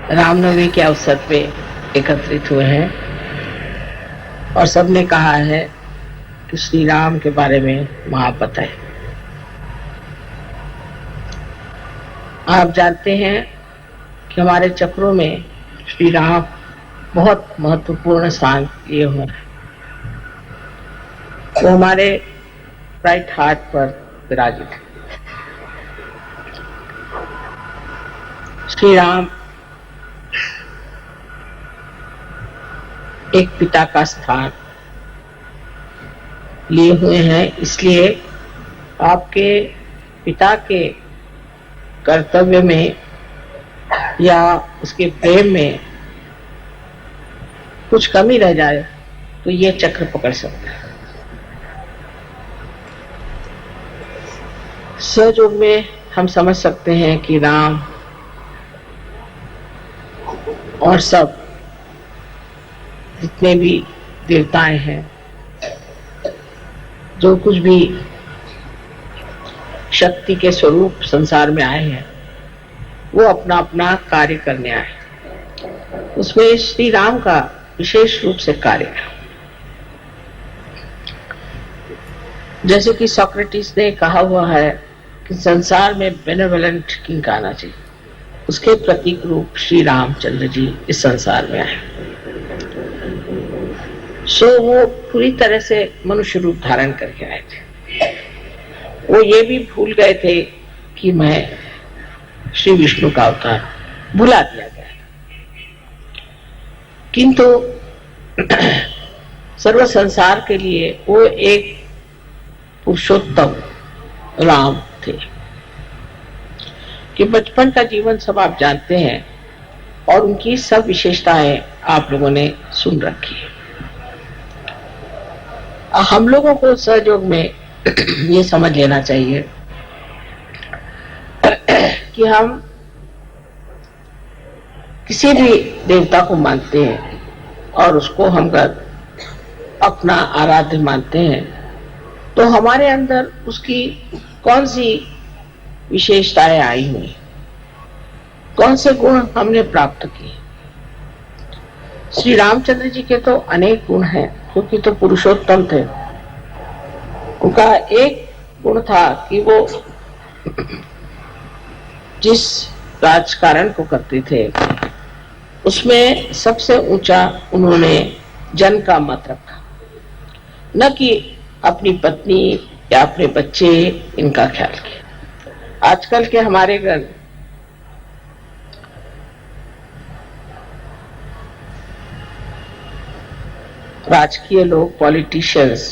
रामनवमी के अवसर पे एकत्रित हुए हैं और सबने कहा है कि श्री राम के बारे में महापत है। आप जानते हैं कि हमारे चक्रों में श्री राम बहुत महत्वपूर्ण स्थान लिए हुए हैं। वो हमारे राइट हार्ट पर विराजित है। श्री राम एक पिता का स्थान लिए हुए हैं, इसलिए आपके पिता के कर्तव्य में या उसके प्रेम में कुछ कमी रह जाए तो ये चक्र पकड़ सकता है। सहयोग में हम समझ सकते हैं कि राम और सब जितने भी देवताएं हैं, जो कुछ भी शक्ति के स्वरूप संसार में आए हैं, वो अपना अपना कार्य करने आए। उसमें श्री राम का विशेष रूप से कार्य है। जैसे कि सोक्रेटिस ने कहा हुआ है कि संसार में बेनेवोलेंट किंग आना चाहिए, उसके प्रतीक रूप श्री रामचंद्र जी इस संसार में आए। सो वो पूरी तरह से मनुष्य रूप धारण करके आए थे। वो ये भी भूल गए थे कि मैं श्री विष्णु का अवतार, भुला दिया गया। किंतु सर्व संसार के लिए वो एक पुरुषोत्तम राम थे कि बचपन का जीवन सब आप जानते हैं और उनकी सब विशेषताएं आप लोगों ने सुन रखी है। हम लोगों को सहयोग में ये समझ लेना चाहिए कि हम किसी भी देवता को मानते हैं और उसको हम अपना आराध्य मानते हैं, तो हमारे अंदर उसकी कौन सी विशेषताएं आई हुई, कौन से गुण हमने प्राप्त किए। श्री रामचंद्र जी के तो अनेक गुण हैं, क्योंकि तो पुरुषोत्तम थे। उनका एक गुण था कि वो जिस राजकारण को करते थे उसमें सबसे ऊंचा उन्होंने जन का मत रखा, न कि अपनी पत्नी या अपने बच्चे इनका ख्याल किया। आजकल के हमारे घर राजकीय लोग, पॉलिटिशियंस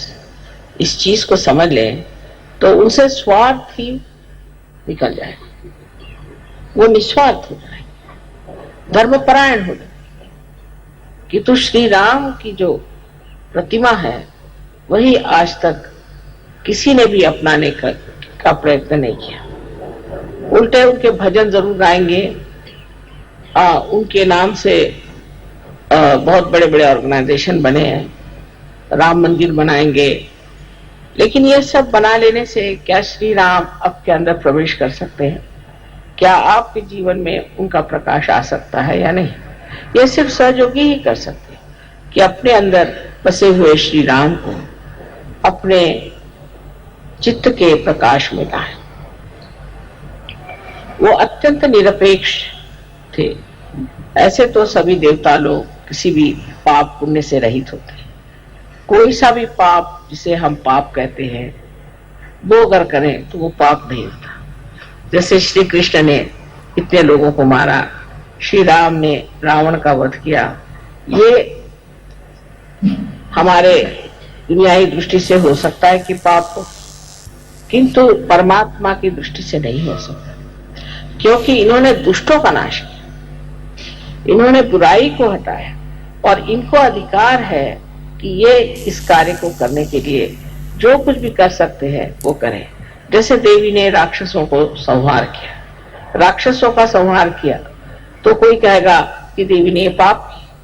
इस चीज को समझ लें तो उनसे स्वार्थ ही निकल जाए, वो निस्वार्थ हो जाए, धर्मपरायण हो जाए। किंतु श्री राम की जो प्रतिमा है वही आज तक किसी ने भी अपनाने का प्रयत्न नहीं किया। उल्टे उनके भजन जरूर गाएंगे, उनके नाम से बहुत बड़े बड़े ऑर्गेनाइजेशन बने हैं, राम मंदिर बनाएंगे, लेकिन ये सब बना लेने से क्या श्री राम आपके अंदर प्रवेश कर सकते हैं? क्या आपके जीवन में उनका प्रकाश आ सकता है या नहीं? ये सिर्फ सहयोगी ही कर सकते हैं कि अपने अंदर बसे हुए श्री राम को अपने चित्त के प्रकाश में लाएं। वो अत्यंत निरपेक्ष थे। ऐसे तो सभी देवता लोग किसी भी पाप पुण्य से रहित होते हैं। कोई सा भी पाप जिसे हम पाप कहते हैं, वो अगर करें तो वो पाप नहीं होता। जैसे श्री कृष्ण ने इतने लोगों को मारा, श्री राम ने रावण का वध किया, ये हमारे दुनियाई दृष्टि से हो सकता है कि पाप हो, किंतु परमात्मा की दृष्टि से नहीं हो सकता, क्योंकि इन्होंने दुष्टों का नाश किया, इन्होंने बुराई को हटाया और इनको अधिकार है कि ये इस कार्य को करने के लिए जो कुछ भी कर सकते हैं वो करें। जैसे देवी ने राक्षसों को संहार किया, राक्षसों का संहार किया, तो कोई कहेगा कि देवी ने पाप किया,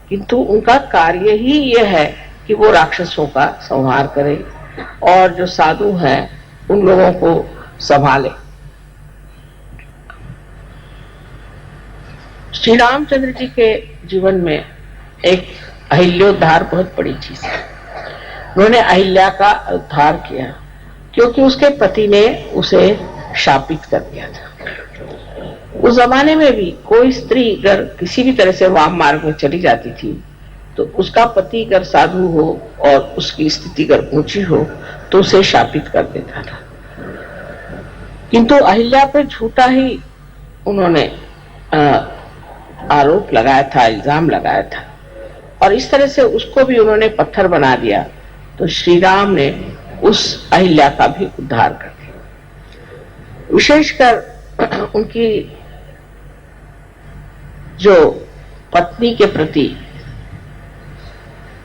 किंतु उनका कार्य ही ये है कि वो राक्षसों का संहार करे और जो साधु हैं उन लोगों को संभाले। श्री रामचंद्र जी के जीवन में एक अहिल्योद्धार बहुत बड़ी चीज है। उन्होंने अहिल्या का उद्धार किया क्योंकि उसके पति ने उसे शापित कर दिया था। उस जमाने में भी कोई स्त्री अगर किसी भी तरह से वाम मार्ग में चली जाती थी तो उसका पति अगर साधु हो और उसकी स्थिति अगर ऊंची हो तो उसे शापित कर देता था। किंतु अहिल्या पे झूठा ही उन्होंने आरोप लगाया था, इल्जाम लगाया था और इस तरह से उसको भी उन्होंने पत्थर बना दिया। तो श्री राम ने उस अहिल्या का भी उद्धार कर दिया। विशेषकर उनकी जो पत्नी के प्रति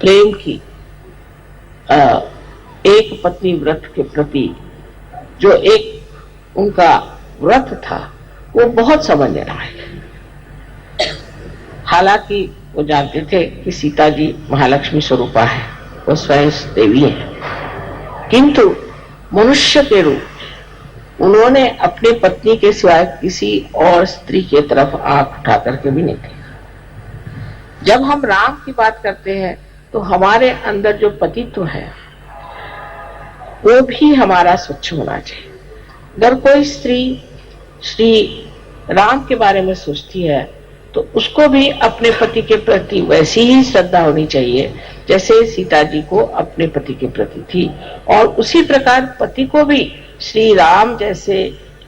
प्रेम की एक पत्नी व्रत के प्रति जो एक उनका व्रत था वो बहुत समझना है। हालांकि वो जानते थे कि सीता जी महालक्ष्मी स्वरूपा है, वो स्वयं देवी है, किंतु मनुष्य के रूप उन्होंने अपने पत्नी के सिवाय किसी और स्त्री की तरफ आंख उठा करके भी नहीं देखा। जब हम राम की बात करते हैं तो हमारे अंदर जो पतित्व है वो भी हमारा स्वच्छ होना चाहिए। अगर कोई स्त्री श्री राम के बारे में सोचती है तो उसको भी अपने पति के प्रति वैसी ही श्रद्धा होनी चाहिए जैसे सीता जी को अपने पति के प्रति थी, और उसी प्रकार पति को भी श्री राम जैसे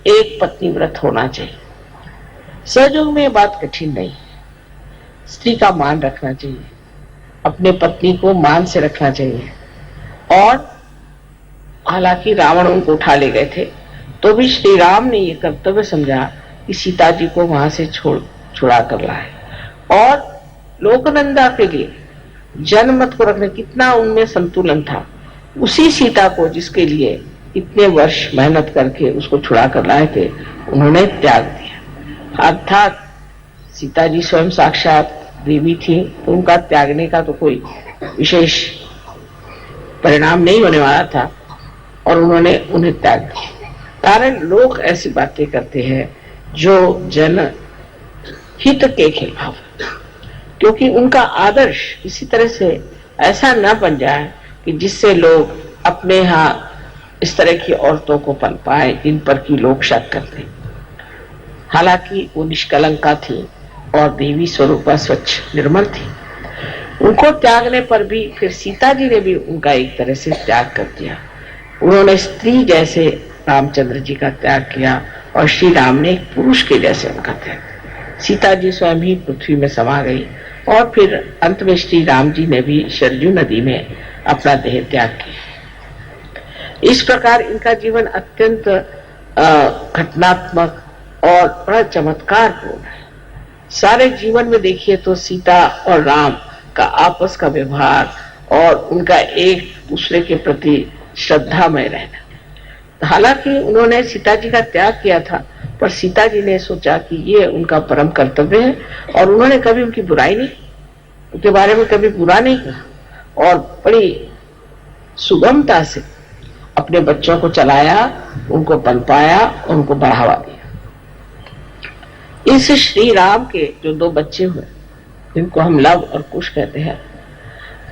एक पत्नी व्रत होना चाहिए। सहयोग में बात कठिन नहीं है। स्त्री का मान रखना चाहिए, अपने पत्नी को मान से रखना चाहिए। और हालांकि रावण उनको उठा ले गए थे तो भी श्री राम ने ये कर्तव्य समझा कि सीता जी को वहां से छुड़ा कर लाए, और लोकनंदा के लिए जनमत को रखने कितना उनमें संतुलन था। उसी सीता को जिसके लिए इतने वर्ष मेहनत करके उसको छुड़ा कर लाए थे उन्होंने त्याग दिया। अर्थात सीता जी स्वयं साक्षात देवी थी तो उनका त्यागने का तो कोई विशेष परिणाम नहीं होने वाला था और उन्होंने उन्हें त्याग दिया। कारण लोग ऐसी बातें करते हैं जो जन हित के खिलाफ, क्योंकि उनका आदर्श इसी तरह से ऐसा न बन जाए कि जिससे लोग अपने यहाँ इस तरह की औरतों को पल पाए जिन पर की लोग शक करते। हालांकि वो निष्कलंका थी और देवी स्वरूपा स्वच्छ निर्मल थी। उनको त्यागने पर भी फिर सीता जी ने भी उनका एक तरह से त्याग कर दिया। उन्होंने स्त्री जैसे रामचंद्र जी का त्याग किया और श्री राम ने एक पुरुष के जैसे उनका त्याग। सीता जी स्वयं ही पृथ्वी में समा गई और फिर अंत में श्री राम जी ने भी सरजू नदी में अपना देह त्याग किया। इस प्रकार इनका जीवन अत्यंत घटनात्मक और बड़ा चमत्कारपूर्ण है। सारे जीवन में देखिए तो सीता और राम का आपस का व्यवहार और उनका एक दूसरे के प्रति श्रद्धामय रहना। हालांकि उन्होंने सीता जी का त्याग किया था पर सीता जी ने सोचा कि ये उनका परम कर्तव्य है और उन्होंने कभी उनकी बुराई नहीं, उनके बारे में कभी बुरा नहीं कहा और बड़ी सुगमता से अपने बच्चों को चलाया, उनको पनपाया, उनको बढ़ावा दिया। इस श्री राम के जो दो बच्चे हुए जिनको हम लव और कुश कहते हैं,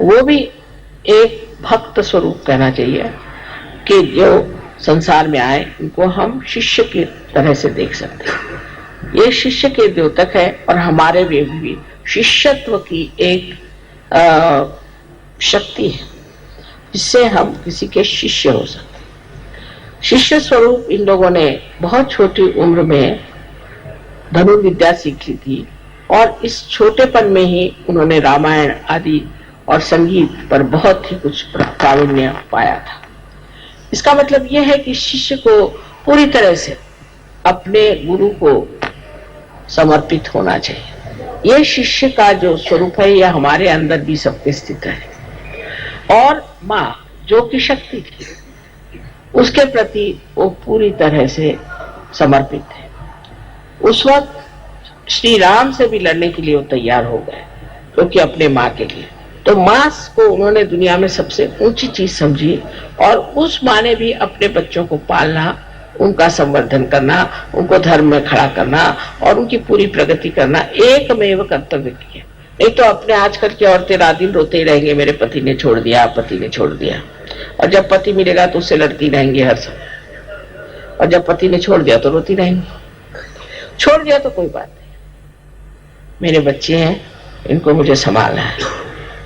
वो भी एक भक्त स्वरूप कहना चाहिए कि जो संसार में आए उनको हम शिष्य की तरह से देख सकते हैं। ये शिष्य के द्योतक है और हमारे भी शिष्यत्व की एक शक्ति है जिससे हम किसी के शिष्य हो सकते हैं। शिष्य स्वरूप इन लोगों ने बहुत छोटी उम्र में धनुर्विद्या सीख ली थी और इस छोटेपन में ही उन्होंने रामायण आदि और संगीत पर बहुत ही कुछ प्रावीण्य पाया था। इसका मतलब यह है कि शिष्य को पूरी तरह से अपने गुरु को समर्पित होना चाहिए। यह शिष्य का जो स्वरूप है यह हमारे अंदर भी सबके स्थित है। और माँ जो की शक्ति थी उसके प्रति वो पूरी तरह से समर्पित है। उस वक्त श्री राम से भी लड़ने के लिए वो तैयार हो गए क्योंकि अपने माँ के लिए। तो माँ को उन्होंने दुनिया में सबसे ऊंची चीज समझी और उस माँ ने भी अपने बच्चों को पालना, उनका संवर्धन करना, उनको धर्म में खड़ा करना और उनकी पूरी प्रगति करना एकमेव कर्तव्य की है। नहीं तो अपने आजकल की औरतें रात दिन रोते ही रहेंगे, मेरे पति ने छोड़ दिया, पति ने छोड़ दिया, और जब पति मिलेगा तो उससे लड़ती रहेंगी हर समय, और जब पति ने छोड़ दिया तो रोती रहेंगी। छोड़ दिया तो कोई बात नहीं, मेरे बच्चे हैं, इनको मुझे संभालना है,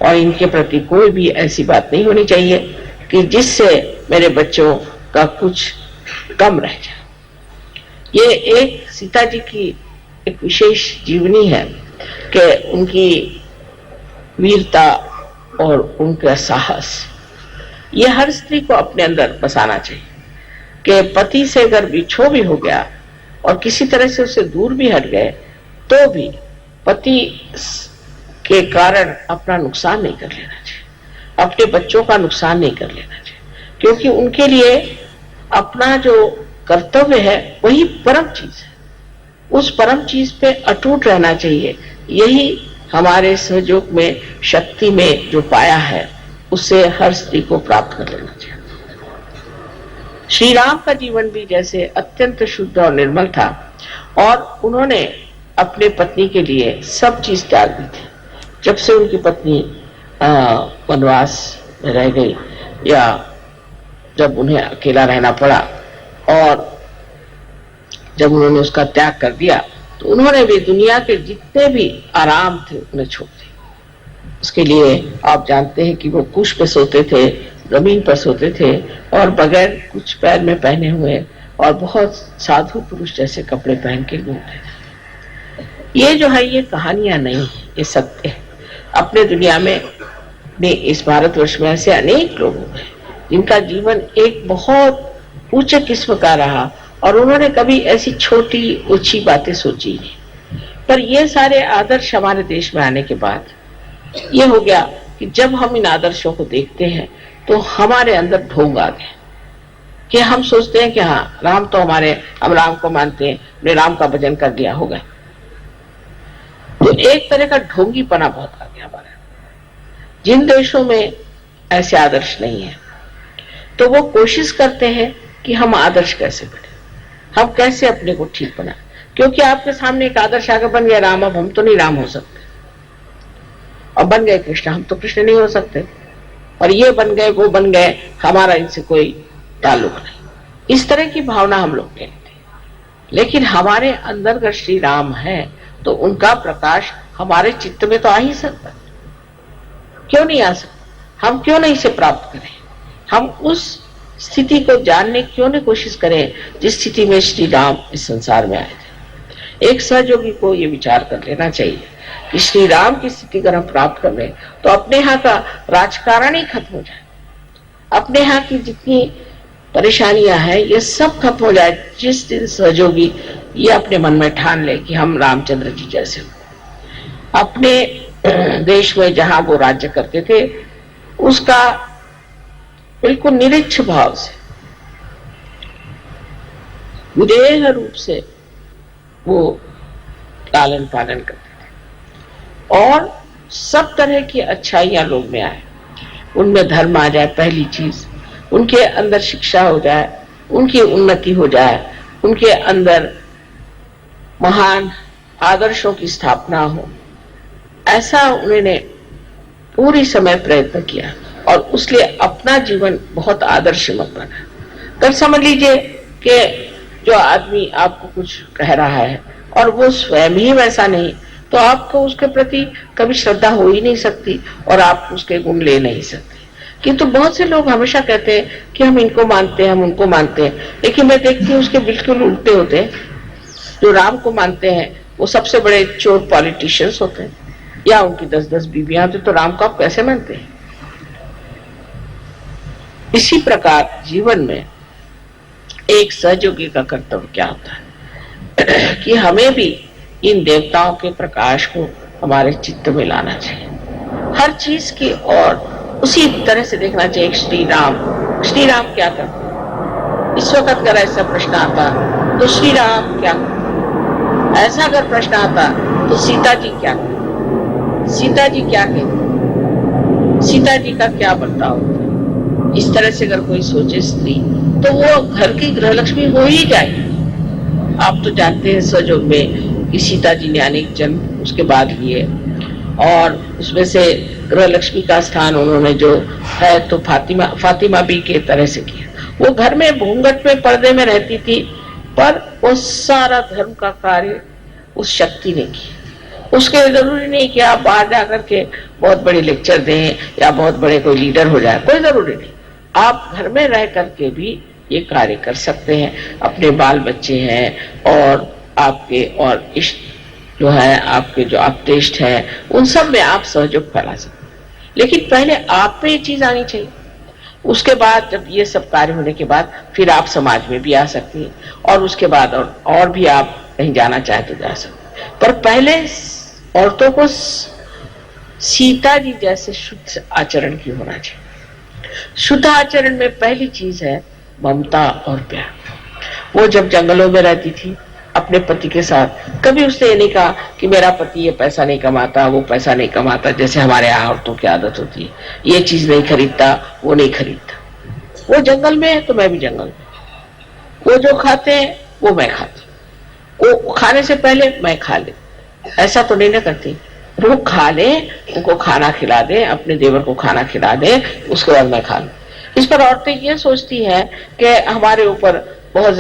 और इनके प्रति कोई भी ऐसी बात नहीं होनी चाहिए कि जिससे मेरे बच्चों का कुछ कम रह जाए। ये एक सीता जी की एक विशेष जीवनी है कि उनकी वीरता और उनका साहस, ये हर स्त्री को अपने अंदर बसाना चाहिए कि पति से अगर बिछो भी हो गया और किसी तरह से उससे दूर भी हट गए तो भी पति के कारण अपना नुकसान नहीं कर लेना चाहिए, अपने बच्चों का नुकसान नहीं कर लेना चाहिए, क्योंकि उनके लिए अपना जो कर्तव्य है वही परम चीज है। उस परम चीज पे अटूट रहना चाहिए। यही हमारे सहयोग में, शक्ति में जो पाया है, उससे हर स्त्री को प्राप्त कर लेना चाहिए। श्री राम का जीवन भी जैसे अत्यंत शुद्ध और निर्मल था, और उन्होंने अपने पत्नी के लिए सब चीज त्याग दी थी। जब से उनकी पत्नी वनवास में रह गई, या जब उन्हें अकेला रहना पड़ा, और जब उन्होंने उसका त्याग कर दिया, तो उन्होंने भी दुनिया के जितने भी आराम थे उन्हें छोड़ दिए। उसके लिए आप जानते हैं कि वो कुश पे सोते थे, जमीन पर सोते थे, और बगैर कुछ पैर में पहने हुए, और बहुत साधु पुरुष जैसे कपड़े पहन के घूमते थे। ये जो है, ये कहानियां नहीं, ये सत्य है। अपने दुनिया में, इस भारतवर्ष में ऐसे अनेक लोग हैं जिनका जीवन एक बहुत उच्च किस्म का रहा, और उन्होंने कभी ऐसी छोटी ऊंची बातें सोची नहीं। पर ये सारे आदर्श हमारे देश में आने के बाद ये हो गया कि जब हम इन आदर्शों को देखते हैं तो हमारे अंदर ढोंग आ गया कि हम सोचते हैं कि हाँ, राम तो हमारे, हम राम को मानते हैं, हमने राम का भजन कर दिया, हो गया। तो एक तरह का ढोंगीपना बहुत आ गया हमारे। जिन देशों में ऐसे आदर्श नहीं है, तो वो कोशिश करते हैं कि हम आदर्श कैसे बने, हम कैसे अपने को ठीक बनाए, क्योंकि आपके सामने एक आदर्श आगे बन गया राम, अब हम तो नहीं राम हो सकते, और बन गए कृष्ण, हम तो कृष्ण नहीं हो सकते, और ये बन गए, वो बन गए, हमारा इनसे कोई ताल्लुक नहीं। इस तरह की भावना हम लोग कहते हैं। लेकिन हमारे अंदर अगर श्री राम है तो उनका प्रकाश हमारे चित्त में तो आ ही सकता, क्यों नहीं आ सकता? हम क्यों नहीं इसे प्राप्त करें? हम उस स्थिति को जानने क्यों नहीं कोशिश करें जिस स्थिति में श्री राम इस संसार में आए थे। एक सहयोगी को ये विचार कर लेना चाहिए कि श्री राम की स्थिति अगर हम प्राप्त कर लें तो अपने यहाँ का राजकारण ही खत्म हो जाए, अपने यहाँ की जितनी परेशानियां हैं ये सब खत्म हो जाए। जिस दिन सहयोगी ये अपने मन में ठान ले कि हम रामचंद्र जी जैसे अपने देश में जहां वो राज्य करते थे उसका बिल्कुल निरीक्ष भाव से, विदेह रूप से वो लालन पालन करते थे, और सब तरह की अच्छाइयां लोग में आए, उनमें धर्म आ जाए, पहली चीज उनके अंदर शिक्षा हो जाए, उनकी उन्नति हो जाए, उनके अंदर महान आदर्शों की स्थापना हो, ऐसा उन्होंने पूरी समय प्रयत्न किया, और उसलिए अपना जीवन बहुत आदर्शमय बना। कल समझ लीजिए कि जो आदमी आपको कुछ कह रहा है और वो स्वयं ही वैसा नहीं, तो आपको उसके प्रति कभी श्रद्धा हो ही नहीं सकती, और आप उसके गुण ले नहीं सकते। किंतु बहुत से लोग हमेशा कहते हैं कि हम इनको मानते हैं, हम उनको मानते हैं, लेकिन मैं देखती हूँ उसके बिल्कुल उल्टे होते हैं। जो राम को मानते हैं वो सबसे बड़े चोर पॉलिटिशियंस होते हैं, या उनकी 10-10 बीवियां होती, तो राम को आप कैसे मानते हैं? इसी प्रकार जीवन में एक सहयोगी का कर्तव्य क्या होता है कि हमें भी इन देवताओं के प्रकाश को हमारे चित्त में लाना चाहिए, हर चीज की और उसी तरह से देखना चाहिए। श्री राम क्या करते? इस वक्त अगर ऐसा प्रश्न आता तो श्री राम क्या करते? ऐसा अगर प्रश्न आता तो सीता जी क्या करते? सीता जी क्या कहते? सीता जी का क्या बर्ताव होता? इस तरह से अगर कोई सोचे स्त्री तो वो घर की गृहलक्ष्मी हो ही जाएगी। आप तो जानते हैं सजोग में कि सीता जी ने अनेक जन्म उसके बाद लिए, और उसमें से गृहलक्ष्मी का स्थान उन्होंने जो है तो फातिमा भी के तरह से किया। वो घर में घूंघट में पर्दे में रहती थी, पर वो सारा धर्म का कार्य उस शक्ति ने किया। उसके जरूरी नहीं कि आप बाहर जाकर के बहुत बड़े लेक्चर दें या बहुत बड़े कोई लीडर हो जाए, कोई जरूरी नहीं। आप घर में रह करके भी ये कार्य कर सकते हैं। अपने बाल बच्चे हैं और आपके और इष्ट जो है, आपके जो आप्तेष्ट हैं, उन सब में आप सहयोग फैला सकते हैं। लेकिन पहले आप पे ये चीज आनी चाहिए। उसके बाद जब ये सब कार्य होने के बाद फिर आप समाज में भी आ सकती हैं, और उसके बाद और भी आप कहीं जाना चाहे तो जा सकते हैं। पर पहले औरतों को सीता जी जैसे शुद्ध आचरण की होना चाहिए। शुद्ध आचरण में पहली चीज है ममता और प्यार। वो जब जंगलों में रहती थी अपने पति के साथ, कभी उसने ये नहीं कहा कि मेरा पति ये पैसा नहीं कमाता, वो पैसा नहीं कमाता, जैसे हमारे यहाँ औरतों की आदत होती है, ये चीज नहीं खरीदता, वो नहीं खरीदता। वो जंगल में है तो मैं भी जंगल में, वो जो खाते हैं वो मैं खाती, वो खाने से पहले मैं खा ले, ऐसा तो नहीं ना करती। वो खा ले, उनको खाना खिला दे, अपने देवर को खाना खिला दे, उसके बाद मैं खा लूं। इस पर औरतें ये सोचती हैं कि हमारे ऊपर बहुत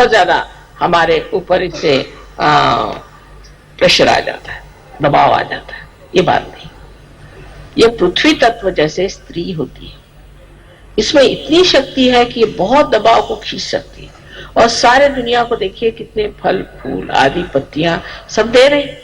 ज्यादा हमारे ऊपर इससे प्रेशर आ जाता है, दबाव आ जाता है। ये बात नहीं। ये पृथ्वी तत्व जैसे स्त्री होती है, इसमें इतनी शक्ति है कि ये बहुत दबाव को खींच सकती है, और सारे दुनिया को देखिए कितने फल फूल आदि पत्तियां सब दे रहे।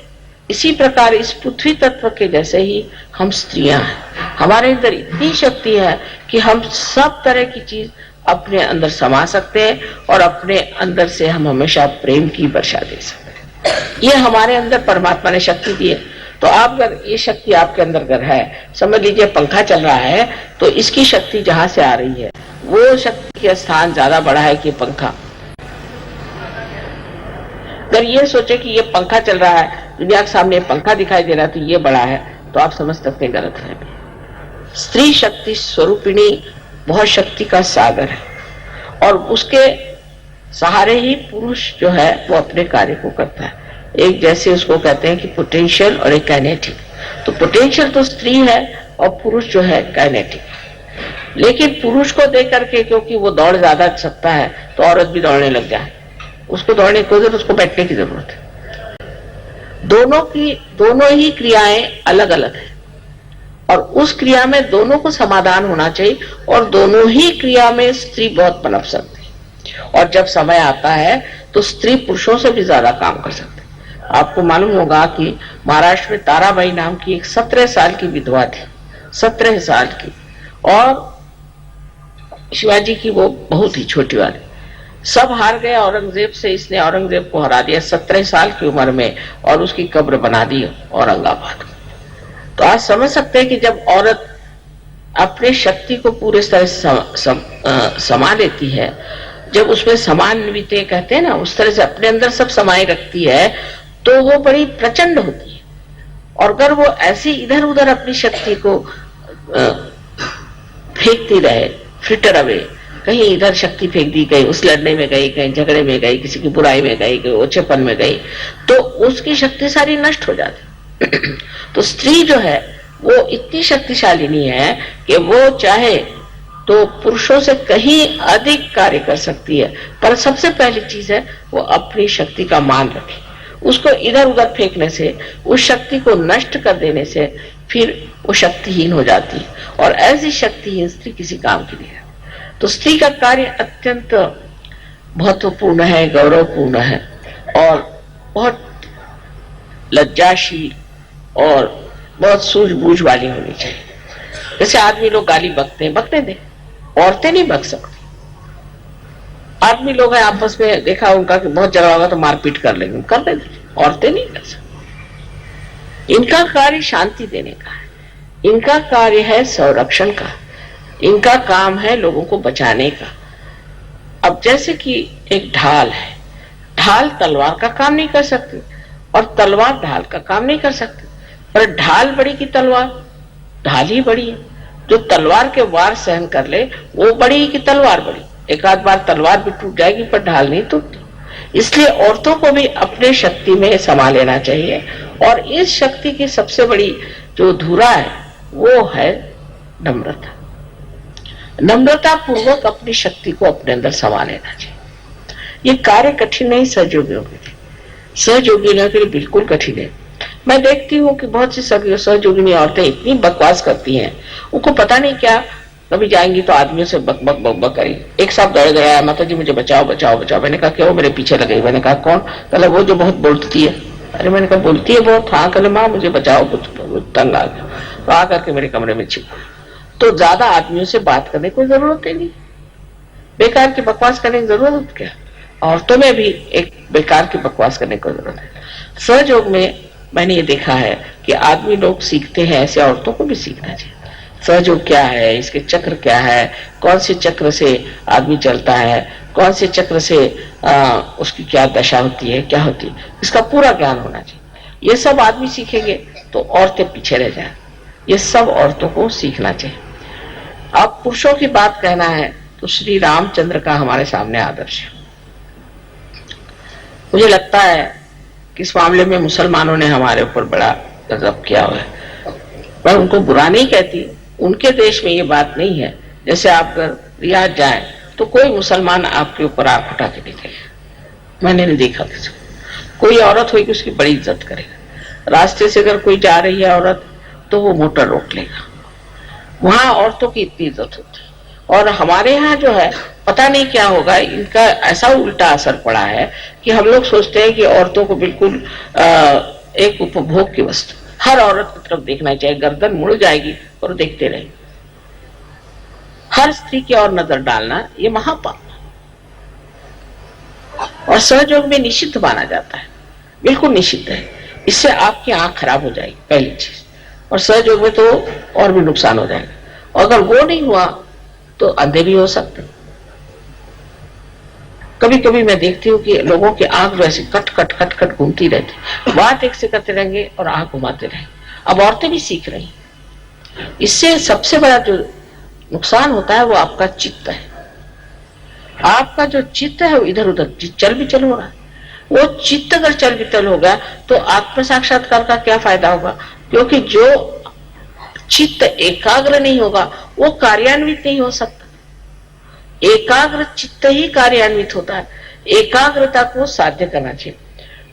इसी प्रकार इस पृथ्वी तत्व के जैसे ही हम स्त्रियां हैं। हमारे अंदर इतनी शक्ति है कि हम सब तरह की चीज अपने अंदर समा सकते हैं, और अपने अंदर से हम हमेशा प्रेम की वर्षा दे सकते हैं। ये हमारे अंदर परमात्मा ने शक्ति दी है। तो आप अगर ये शक्ति आपके अंदर अगर है, समझ लीजिए पंखा चल रहा है, तो इसकी शक्ति जहां से आ रही है वो शक्ति के स्थान ज्यादा बड़ा है कि पंखा। अगर ये सोचे कि ये पंखा चल रहा है, दुनिया के सामने पंखा दिखाई दे रहा है, तो ये बड़ा है, तो आप समझ सकते हैं गलत है। स्त्री शक्ति स्वरूपिणी बहुत शक्ति का सागर है, और उसके सहारे ही पुरुष जो है वो अपने कार्य को करता है। एक जैसे उसको कहते हैं कि पोटेंशियल और एक काइनेटिक। तो पोटेंशियल तो स्त्री है और पुरुष जो है काइनेटिक। लेकिन पुरुष को देख करके क्योंकि वो दौड़ ज्यादा सकता है तो औरत भी दौड़ने लग जाए, उसको दौड़ने की जरूरत, उसको बैठने की जरूरत है। दोनों ही क्रियाएं अलग अलग है, और उस क्रिया में दोनों को समाधान होना चाहिए, और दोनों ही क्रिया में स्त्री बहुत पनप सकती है। और जब समय आता है तो स्त्री पुरुषों से भी ज्यादा काम कर सकती है। आपको मालूम होगा कि महाराष्ट्र में ताराबाई नाम की एक 17 साल की विधवा थी, 17 साल की, और शिवाजी की वो बहुत ही छोटी वाली। सब हार गए औरंगजेब से, इसने औरंगजेब को हरा दिया 17 साल की उम्र में, और उसकी कब्र बना दी औरंगाबाद। तो आज समझ सकते हैं कि जब औरत अपने शक्ति को पूरे तरह से समा लेती है, जब उसमें समान्विते कहते हैं ना, उस तरह से अपने अंदर सब समाये रखती है, तो वो बड़ी प्रचंड होती है। और अगर वो ऐसी इधर उधर अपनी शक्ति को फेंकती रहे, फ्रिटर अवे, कहीं इधर शक्ति फेंक दी गई, उस लड़ने में गई, कहीं झगड़े में गई, किसी की बुराई में गई, कहीं ओछेपन में गई, तो उसकी शक्ति सारी नष्ट हो जाती। तो स्त्री जो है वो इतनी शक्तिशाली नहीं है कि वो चाहे तो पुरुषों से कहीं अधिक कार्य कर सकती है, पर सबसे पहली चीज है वो अपनी शक्ति का मान रखे। उसको इधर उधर फेंकने से, उस शक्ति को नष्ट कर देने से फिर वो शक्तिहीन हो जाती है, और ऐसी शक्तिहीन स्त्री किसी काम की नहीं है। तो स्त्री का कार्य अत्यंत महत्वपूर्ण है, गौरवपूर्ण है, और बहुत लज्जाशील और बहुत सूझबूझ वाली होनी चाहिए। जैसे आदमी लोग गाली बकते हैं, बकने दे, औरतें नहीं बक सकती। आदमी लोग हैं आपस में, देखा उनका कि बहुत झगड़ा होगा तो मारपीट कर लेंगे, कर देंगे, औरतें नहीं कर सकती। इनका कार्य शांति देने का है, इनका कार्य है संरक्षण का, इनका काम है लोगों को बचाने का। अब जैसे कि एक ढाल है, ढाल तलवार का काम नहीं कर सकती, और तलवार ढाल का काम नहीं कर सकती। पर ढाल बड़ी की तलवार, ढाल ही बड़ी है। जो तलवार के वार सहन कर ले वो बड़ी कि तलवार बड़ी। एक आध बार तलवार भी टूट जाएगी पर ढाल नहीं टूटती। इसलिए औरतों को भी अपने शक्ति में समा लेना चाहिए, और इस शक्ति की सबसे बड़ी जो धुरा है वो है नम्रता। नम्रता पूर्वक अपनी शक्ति को अपने अंदर समा लेना चाहिए। ये कार्य कठिन नहीं सहयोगियों के लिए, सहयोगियों के लिए बिल्कुल कठिन है। मैं देखती हूँ कि बहुत सी सहयोगिनी औरतें इतनी बकवास करती हैं, उनको पता नहीं क्या, कभी जाएंगी तो आदमियों से बक बक बक बक करी। एक साहब दौड़ गया, माता जी मुझे बचाओ बचाओ बचाओ। मैंने कहा क्यों, मेरे पीछे लगे। मैंने कहा कौन? कहला वो जो बहुत बोलती है। अरे मैंने कहा बोलती है बहुत? हाँ। कहले माँ मुझे बचाओ, कुछ तंग आ गया। तो आकर के मेरे कमरे में छिप। तो ज्यादा आदमियों से बात करने की जरूरत ही नहीं, बेकार की बकवास करने की जरूरत क्या। औरतों में भी एक बेकार की बकवास करने की जरूरत है। सहयोग में मैंने ये देखा है कि आदमी लोग सीखते हैं, ऐसे औरतों को भी सीखना चाहिए। सहयोग क्या है, इसके चक्र क्या है, कौन से चक्र से आदमी चलता है, कौन से चक्र से उसकी क्या दशा होती है, क्या होती है, इसका पूरा ज्ञान होना चाहिए। ये सब आदमी सीखेंगे तो औरतें पीछे रह जाए। ये सब औरतों को सीखना चाहिए। अब पुरुषों की बात कहना है तो श्री रामचंद्र का हमारे सामने आदर्श है। मुझे लगता है कि इस मामले में मुसलमानों ने हमारे ऊपर बड़ा गजब किया हुआ है। मैं उनको बुरा नहीं कहती, उनके देश में ये बात नहीं है। जैसे आप अगर रियाद जाएं तो कोई मुसलमान आपके ऊपर आंख उठा के देखेगा, मैंने नहीं देखा किसी को। कोई औरत होगी उसकी बड़ी इज्जत करेगा। रास्ते से अगर कोई जा रही है औरत तो वो मोटर रोक लेगा। वहां औरतों की इतनी इज्जत होती है। और हमारे यहाँ जो है पता नहीं क्या होगा, इनका ऐसा उल्टा असर पड़ा है कि हम लोग सोचते हैं कि औरतों को बिल्कुल एक उपभोग की वस्तु, हर औरत की तरफ देखना चाहिए, गर्दन मुड़ जाएगी और देखते रहेंगे। हर स्त्री की ओर नजर डालना ये महापाप और सहयोग में निषिद्ध माना जाता है, बिल्कुल निषिद्ध है। इससे आपकी आंख खराब हो जाएगी पहली चीज, और सहयोग में तो और भी नुकसान हो जाएगा। और अगर वो नहीं हुआ तो अंधे भी हो सकते। कभी कभी मैं देखती हूँ कि लोगों की आंख वैसे कट कट कट कट घूमती रहती, बात एक से करते रहेंगे और आंख घुमाते रहेंगे। अब औरतें भी सीख रही, इससे सबसे बड़ा जो नुकसान होता है वो आपका चित्त है। आपका जो चित्त है वो इधर उधर चल बिचल हो रहा है। वो चित्त अगर चल बिचल होगा तो आत्म साक्षात्कार का क्या फायदा होगा, क्योंकि जो चित्त एकाग्र नहीं होगा वो कार्यान्वित नहीं हो सकता। एकाग्र चित्त ही कार्यान्वित होता है। एकाग्रता को साध्य करना चाहिए।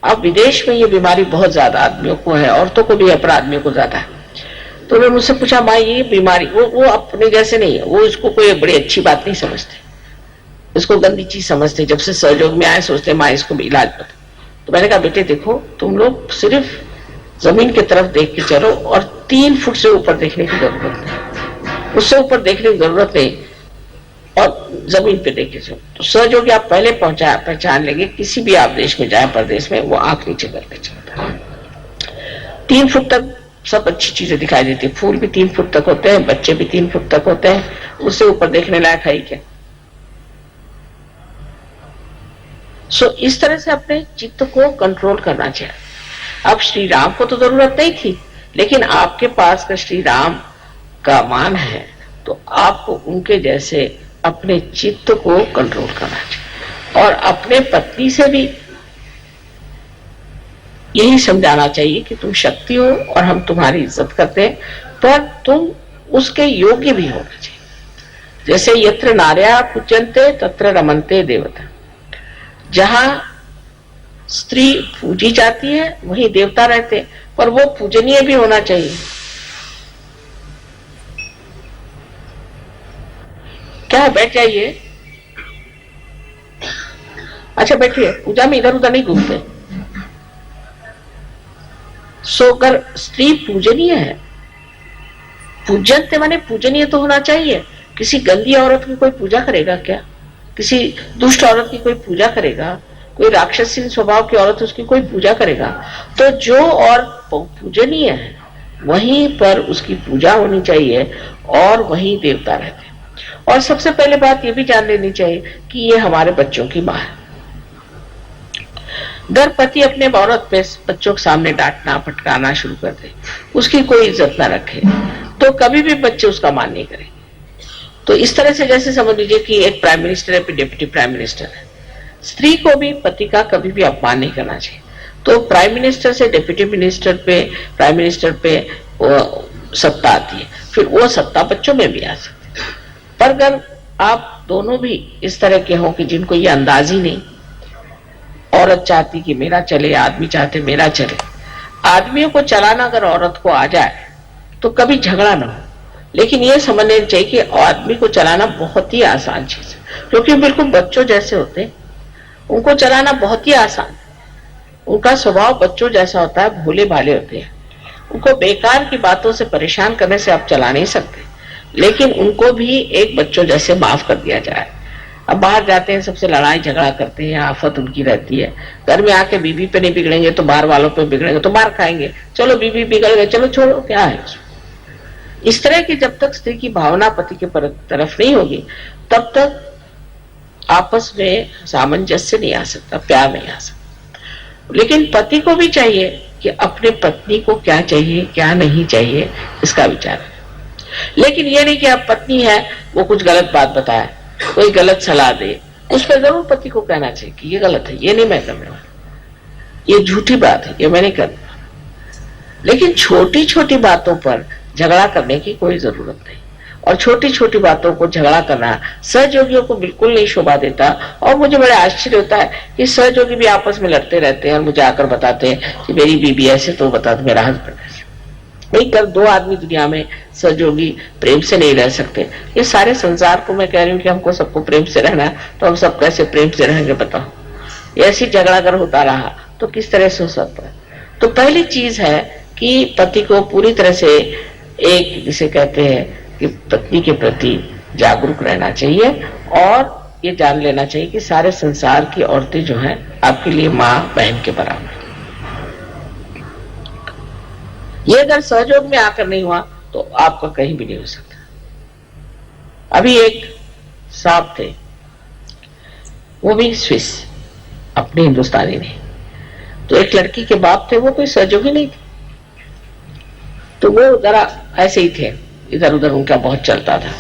अब विदेश में ये बीमारी बहुत ज्यादा आदमियों को है, औरतों को भी है पर आदमियों को ज्यादा है। तो मैं मुझसे पूछा माँ ये बीमारी, वो अपने जैसे नहीं है, वो इसको कोई बड़ी अच्छी बात नहीं समझते, इसको गंदी चीज समझते। जब से सहयोग में आए सोचते माँ इसको इलाज बता। तो मैंने कहा बेटे देखो तुम लोग सिर्फ जमीन की तरफ देख के चलो और 3 फुट से ऊपर देखने की जरूरत नहीं, उससे ऊपर देखने की जरूरत नहीं, और जमीन पे देखे चलो। तो सहयोगी आप पहले पहचान लेंगे। किसी भी आप देश में जाए प्रदेश में, वो आंख नीचे करके चलता है। 3 फुट तक सब अच्छी चीजें दिखाई देती है। फूल भी 3 फुट तक होते हैं, बच्चे भी 3 फुट तक होते हैं, उससे ऊपर देखने लायक है क्या। सो इस तरह से अपने चित्त को कंट्रोल करना चाहिए। अब श्री राम को तो जरूरत नहीं थी, लेकिन आपके पास का श्री राम का मान है तो आपको उनके जैसे अपने चित्त को कंट्रोल करना चाहिए। और अपने पत्नी से भी यही समझाना चाहिए कि तुम शक्ति हो और हम तुम्हारी इज्जत करते हैं, पर तुम उसके योग्य भी होना चाहिए। जैसे यत्र नार्या पूजन्ते तत्र रमन्ते देवता। जहां स्त्री पूजी जाती है वहीं देवता रहते हैं, पर वो पूजनीय भी होना चाहिए। क्या बैठ जाइए, अच्छा बैठिए, पूजा में इधर उधर नहीं घूमते। सोकर स्त्री पूजनीय है, पूजनते माने पूजनीय तो होना चाहिए। किसी गंदी औरत की कोई पूजा करेगा क्या? किसी दुष्ट औरत की कोई पूजा करेगा? कोई राक्षसी स्वभाव की औरत उसकी कोई पूजा करेगा? तो जो और पूजनीय है वहीं पर उसकी पूजा होनी चाहिए और वहीं देवता रहते हैं। और सबसे पहले बात ये भी जान लेनी चाहिए कि ये हमारे बच्चों की माँ है। अगर पति अपने औरत पे बच्चों के सामने डांटना फटकाना शुरू कर दे, उसकी कोई इज्जत ना रखे, तो कभी भी बच्चे उसका मान नहीं करेंगे। तो इस तरह से जैसे समझ लीजिए कि एक प्राइम मिनिस्टर है, डिप्टी प्राइम मिनिस्टर है, स्त्री को भी पति का कभी भी अपमान नहीं करना चाहिए। तो प्राइम मिनिस्टर से डिप्टी मिनिस्टर पे, प्राइम मिनिस्टर पे सत्ता आती है, फिर वो सत्ता बच्चों में भी आ सकती है। पर अगर आप दोनों भी इस तरह के हो कि जिनको ये अंदाज ही नहीं, औरत चाहती कि मेरा चले, आदमी चाहते मेरा चले, आदमियों को चलाना अगर औरत को आ जाए तो कभी झगड़ा ना हो। लेकिन ये समझना चाहिए कि आदमी को चलाना बहुत ही आसान चीज है, क्योंकि बिल्कुल बच्चों जैसे होते हैं, उनको चलाना बहुत ही आसान है। उनका स्वभाव बच्चों जैसा होता है, भोले भाले होते हैं। उनको बेकार की बातों से परेशान करने से आप चला नहीं सकते, लेकिन उनको भी एक बच्चों जैसे माफ कर दिया जाए। अब बाहर जाते हैं, सबसे लड़ाई झगड़ा करते हैं, आफत उनकी रहती है। घर में आके बीवी पे नहीं बिगड़ेंगे तो बाहर वालों पे बिगड़ेंगे, तो मार खाएंगे। चलो बीवी बिगड़ गए, चलो छोड़ो, क्या है उसमें। इस तरह की जब तक स्त्री की भावना पति के तरफ नहीं होगी, तब तक आपस में सामंजस्य नहीं आ सकता, प्यार नहीं आ सकता। लेकिन पति को भी चाहिए कि अपने पत्नी को क्या चाहिए, क्या नहीं चाहिए, इसका विचार है। लेकिन ये नहीं कि अब पत्नी है, वो कुछ गलत बात बताए, कोई गलत सलाह दे, उस पर जरूर पति को कहना चाहिए कि ये गलत है, ये नहीं मैं करने वाला, ये झूठी बात है, ये मैं नहीं करने वाला। लेकिन छोटी छोटी बातों पर झगड़ा करने की कोई जरूरत नहीं। और छोटी छोटी बातों को झगड़ा करना सहयोगियों को बिल्कुल नहीं शोभा देता। और मुझे बड़ा आश्चर्य होता है कि सहयोगी भी आपस में लड़ते रहते हैं और मुझे आकर बताते हैं कि मेरी बीबी ऐसे, तो बता दो मेरा हस्बैंड ऐसे। नहीं कर, दो आदमी दुनिया में सहयोगी प्रेम से नहीं रह सकते। ये सारे संसार को मैं कह रही हूँ कि हमको सबको प्रेम से रहना है, तो हम सब कैसे प्रेम से रहेंगे बताओ। ऐसी झगड़ा अगर होता रहा तो किस तरह से हो सकता है। तो पहली चीज है कि पति को पूरी तरह से एक, जिसे कहते हैं कि पत्नी के प्रति जागरूक रहना चाहिए और ये जान लेना चाहिए कि सारे संसार की औरतें जो हैं आपके लिए माँ बहन के बराबर। ये अगर सहयोग में आकर नहीं हुआ तो आपका कहीं भी नहीं हो सकता। अभी एक साहब थे, वो भी स्विस, अपने हिंदुस्तानी नहीं, तो एक लड़की के बाप थे, वो कोई सहयोगी नहीं थे, तो वो जरा ऐसे ही थे, इधर उधर उनका बहुत चलता था।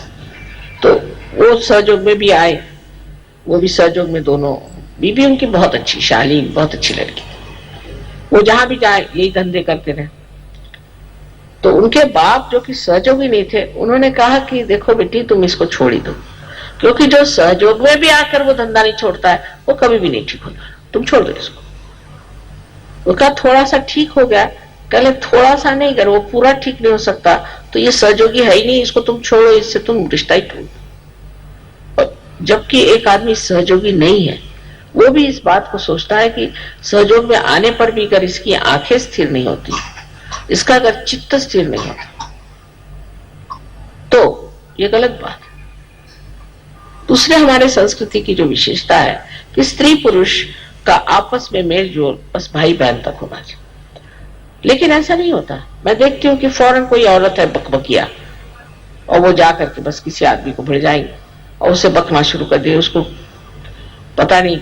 तो वो सहयोग में भी आए, वो भी सहयोग में, दोनों बीबी उनकी बहुत अच्छी, शालीन, बहुत अच्छी लड़की। वो जहां भी जाए यही धंधे करते रहे। तो उनके बाप जो कि सहयोगी नहीं थे, उन्होंने कहा कि देखो बेटी तुम इसको छोड़ ही दो, क्योंकि जो सहयोग में भी आकर वो धंधा नहीं छोड़ता है वो कभी भी नहीं ठीक होता, तुम छोड़ दो इसको। वो कहा थोड़ा सा ठीक हो गया, कहले थोड़ा सा नहीं, अगर वो पूरा ठीक नहीं हो सकता तो ये सहयोगी है ही नहीं, इसको तुम छोड़ो, इससे तुम रिश्ता ही तोड़। जबकि एक आदमी सहयोगी नहीं है, वो भी इस बात को सोचता है कि सहयोग में आने पर भी अगर इसकी आंखें स्थिर नहीं होती, इसका अगर चित्त स्थिर नहीं होता, तो ये गलत बात है। दूसरे हमारे संस्कृति की जो विशेषता है कि स्त्री पुरुष का आपस में मेल जोल बस भाई बहन तक होना चाहिए, लेकिन ऐसा नहीं होता। मैं देखती हूँ कि फौरन कोई औरत है बकबकिया, और वो जाकर के बस किसी आदमी को भिड़ जाएंगे और उसे बकना शुरू कर दिए। उसको पता नहीं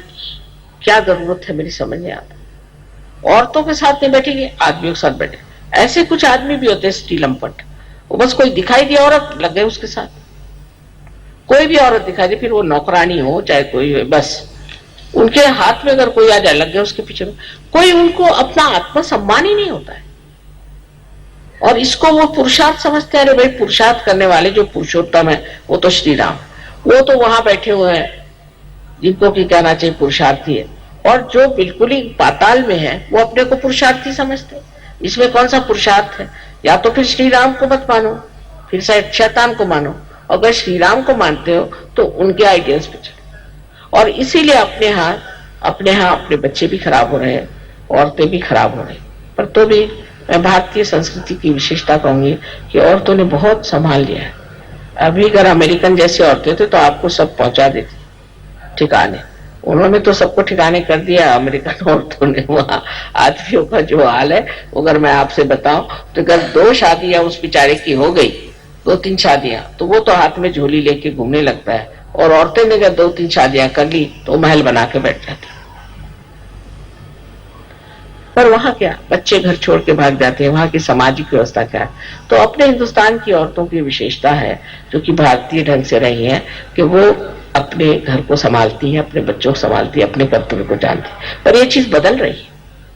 क्या जरूरत है, मेरी समझ नहीं आता। औरतों के साथ नहीं बैठेंगे, आदमियों के साथ बैठे। ऐसे कुछ आदमी भी होते हैं स्त्री लंपट, वो बस कोई दिखाई दी औरत लग गए उसके साथ। कोई भी औरत दिखाई दे, फिर वो नौकरानी हो चाहे कोई हो, बस उनके हाथ में अगर कोई आ जाए लग गए उसके पीछे में। कोई उनको अपना आत्मसम्मान ही नहीं होता है, और इसको वो पुरुषार्थ समझते हैं। अरे भाई, पुरुषार्थ करने वाले जो पुरुषोत्तम है वो तो श्री राम, वो तो वहां बैठे हुए हैं जिनको की कहना चाहिए पुरुषार्थी है, और जो बिल्कुल ही पाताल में है वो अपने को पुरुषार्थी समझते हैं। इसमें कौन सा पुरुषार्थ है? या तो फिर श्री राम को मत मानो, फिर शैतान को मानो। अगर श्री राम को मानते हो तो उनके आइडियल्स पे चलो। और इसीलिए अपने यहाँ अपने बच्चे भी खराब हो रहे हैं, औरतें भी खराब हो रही। पर तो भी मैं भारतीय संस्कृति की विशेषता कहूंगी कि औरतों ने बहुत संभाल लिया है। अभी अगर अमेरिकन जैसी औरतें थे तो आपको सब पहुंचा देती ठिकाने, उन्होंने तो सबको ठिकाने कर दिया अमेरिकन औरतों ने। वहां आदमियों का जो हाल है, अगर मैं आपसे बताऊं तो अगर 2 शादियां उस बेचारे की हो गई, 2-3 शादियां, तो वो तो हाथ में झोली लेके घूमने लगता है। और औरतें ने अगर 2-3 शादियां कर ली तो महल बना के बैठ जाती। पर वहां क्या, बच्चे घर छोड़ के भाग जाते हैं, वहां की सामाजिक व्यवस्था क्या है। तो अपने हिंदुस्तान की औरतों की विशेषता है, जो कि भारतीय ढंग से रही है, कि वो अपने घर को संभालती है, अपने बच्चों को संभालती है, अपने कर्तव्य को जानती है। पर ये चीज बदल रही है,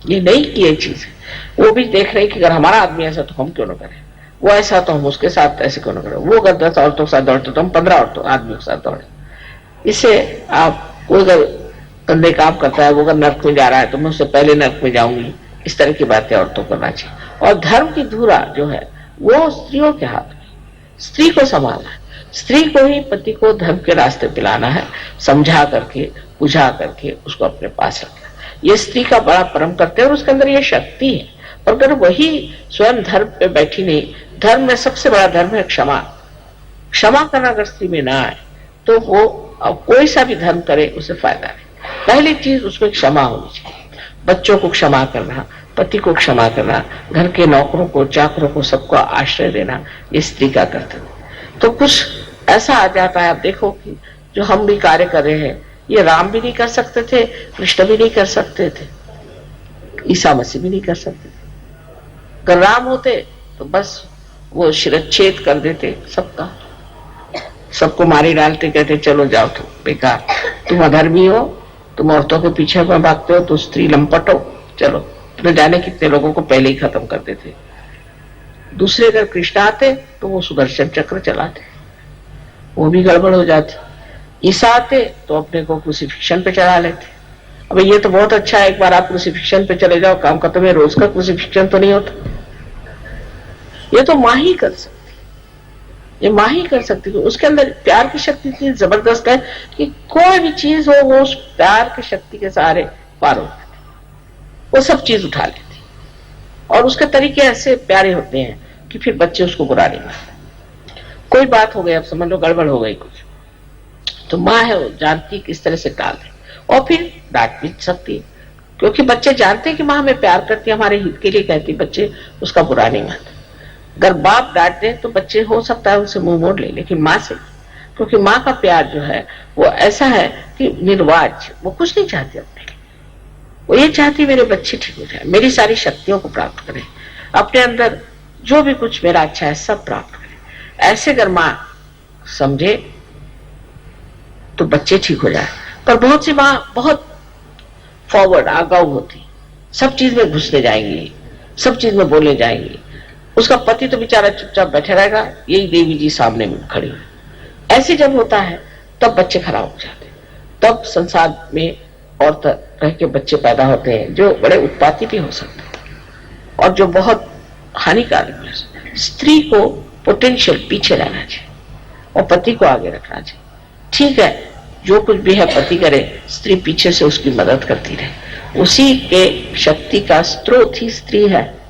ये नहीं की ये चीज है। वो भी देख रहे कि अगर हमारा आदमी ऐसा तो हम क्यों ना करें, वो ऐसा तो हम उसके साथ ऐसे क्यों ना करें, वो अगर 10 औरतों के साथ दौड़ते तो हम 15 औरतों आदमियों के साथ दौड़े। इससे आप, वो अगर गंदे काम करता है, वो अगर नर्क में जा रहा है तो मैं उससे पहले नर्क में जाऊंगी, इस तरह की बातें औरतों को करना चाहिए। और धर्म की धुरा जो है वो स्त्रियों के हाथ में, स्त्री को संभालना है, स्त्री को ही पति को धर्म के रास्ते पे लाना है, समझा करके, बुझा करके उसको अपने पास रखना। ये स्त्री का बड़ा परम कर्तव्य है और उसके अंदर ये शक्ति है। और अगर वही स्वयं धर्म पे बैठी नहीं, धर्म में सबसे बड़ा धर्म है क्षमा। क्षमा करना अगर स्त्री में ना आए तो वो कोई सा भी धर्म करे उसे फायदा नहीं। पहली चीज उसमें क्षमा होनी चाहिए, बच्चों को क्षमा करना, पति को क्षमा करना, घर के नौकरों को, चाकरों को, सबको आश्रय देना, ये स्त्री का कर्तव्य। तो कुछ ऐसा आ जाता है, आप देखो कि जो हम भी कार्य कर रहे हैं, ये राम भी नहीं कर सकते थे, कृष्ण भी नहीं कर सकते थे, ईसा मसीह भी नहीं कर सकते थे। अगर राम होते तो बस वो शिरच्छेद कर देते सबका, सबको मारे डालते, कहते चलो जाओ तुम बेकार, तुम अधर्मी हो, तुम औरतों के पीछे में भागते हो, तो स्त्री लंपट हो, चलो। न जाने कितने लोगों को पहले ही खत्म कर देते। दूसरे अगर कृष्ण आते तो वो सुदर्शन चक्र चलाते, वो भी गड़बड़ हो जाती। ईसा आते तो अपने को क्रूसिफिक्शन पे चढ़ा लेते। अब ये तो बहुत अच्छा है, एक बार आप क्रूसिफिक्शन पे चले जाओ, काम खत्म है। रोज का क्रूसिफिक्शन तो नहीं होता, ये तो माँ ही कर सकती, ये माँ ही कर सकती है। उसके अंदर प्यार की शक्ति इतनी जबरदस्त है कि कोई भी चीज हो वो उस प्यार की शक्ति के सहारे पार हो जाती, वो सब चीज उठा लेती। और उसके तरीके ऐसे प्यारे होते हैं कि फिर बच्चे उसको बुरा नहीं मानते। कोई बात हो गई, अब समझ लो गड़बड़ हो गई कुछ, तो माँ है वो जानती किस तरह से टाल दे, और फिर डांट भी सकती है, क्योंकि बच्चे जानते हैं कि माँ हमें प्यार करती है, हमारे हित के लिए कहती, बच्चे उसका बुरा नहीं मानते। अगर बाप डांट दे तो बच्चे हो सकता है उनसे मुंह मोड़ ले, लेकिन माँ से, क्योंकि माँ का प्यार जो है वो ऐसा है कि निर्वाज, वो कुछ नहीं चाहती अपने लिए, वो ये चाहती मेरे बच्चे ठीक हो जाए, मेरी सारी शक्तियों को प्राप्त करें, अपने अंदर जो भी कुछ मेरा अच्छा है सब प्राप्त करें। ऐसे अगर माँ समझे तो बच्चे ठीक हो जाए। पर बहुत सी माँ बहुत फॉरवर्ड, आगाऊ होती, सब चीज में घुसने जाएंगी, सब चीज में बोलने जाएंगी। उसका पति तो बेचारा चुपचाप बैठे रहेगा, यही देवी जी सामने में खड़ी हुई। ऐसे जब होता है तब बच्चे खराब हो जाते, तब संसार में और तरह के बच्चे पैदा होते हैं जो बड़े उत्पाती भी हो सकते हैं और जो बहुत हानिकारक भी हो सकते हैं। स्त्री को पोटेंशियल पीछे रहना चाहिए और पति को आगे रखना चाहिए। ठीक है, जो कुछ भी है पति करे, स्त्री पीछे से उसकी मदद करती रहे, उसी के शक्ति का स्रोत ही स्त्री है,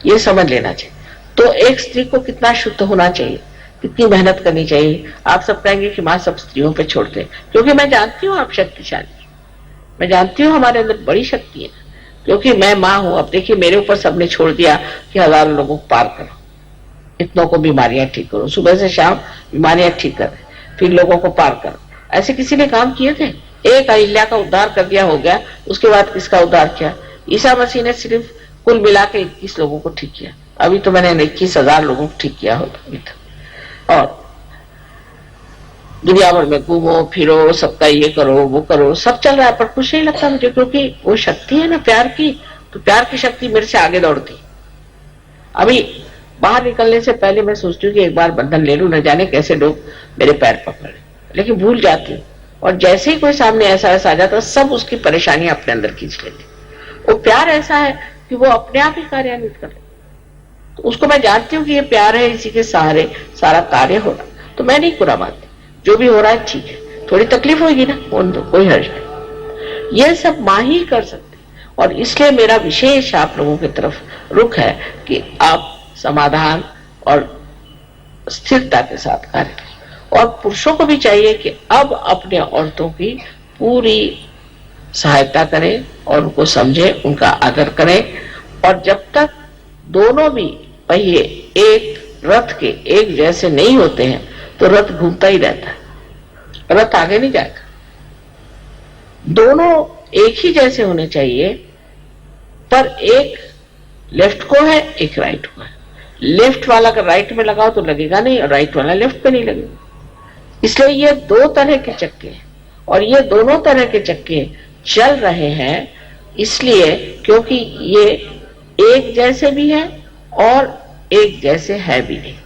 ये समझ लेना चाहिए। तो एक स्त्री को कितना शुद्ध होना चाहिए, कितनी मेहनत करनी चाहिए। आप सब कहेंगे कि माँ सब स्त्रियों पे छोड़ते, क्योंकि मैं जानती हूँ आप शक्तिशाली, मैं जानती हूँ हमारे अंदर बड़ी शक्ति है, क्योंकि मैं माँ हूँ। अब देखिए मेरे ऊपर सबने छोड़ दिया कि हजारों लोगों को पार करो, इतनों को बीमारियां ठीक करो, सुबह से शाम बीमारियां ठीक कर, फिर लोगों को पार करो। ऐसे किसी ने काम किए थे? एक अहिल्या का उद्धार कर दिया, हो गया। उसके बाद किसका उद्धार किया? ईसा मसीह ने सिर्फ कुल मिला के 21 लोगों को ठीक किया। अभी तो मैंने 21,000 लोगों को ठीक किया होता। और दुनिया भर में घूमो फिरो, सबका ये करो वो करो, सब चल रहा है, पर कुछ नहीं लगता मुझे, क्योंकि वो शक्ति है ना प्यार की, तो प्यार की शक्ति मेरे से आगे दौड़ती। अभी बाहर निकलने से पहले मैं सोचती हूँ कि एक बार बंधन ले लूं, न जाने कैसे लोग मेरे पैर पकड़े, लेकिन भूल जाती हूँ। और जैसे ही कोई सामने ऐसा आ जाता, सब उसकी परेशानियां अपने अंदर खींच लेती। वो प्यार ऐसा है कि वो अपने आप ही कार्यान्वित करे, तो उसको मैं जानती हूँ कि ये प्यार है, इसी के सहारे सारा कार्य हो रहा। तो मैं नहीं बुरा मानती, जो भी हो रहा है ठीक है, थोड़ी तकलीफ होगी ना, कोई हर्ज नहीं, ये सब माँ ही कर सकती। और इसलिए मेरा विशेष आप लोगों की तरफ रुख है कि आप समाधान और स्थिरता के साथ कार्य करें। और पुरुषों को भी चाहिए कि अब अपने औरतों की पूरी सहायता करें और उनको समझे, उनका आदर करें। और जब तक दोनों भी पहिए एक रथ के एक जैसे नहीं होते हैं तो रथ घूमता ही रहता है, रथ आगे नहीं जाएगा। दोनों एक ही जैसे होने चाहिए, पर एक लेफ्ट को है, एक राइट को है। लेफ्ट वाला अगर राइट में लगाओ तो लगेगा नहीं, और राइट वाला लेफ्ट पे नहीं लगेगा। इसलिए ये दो तरह के चक्के हैं, और ये दोनों तरह के चक्के चल रहे हैं इसलिए क्योंकि ये एक जैसे भी है और एक जैसे है भी नहीं।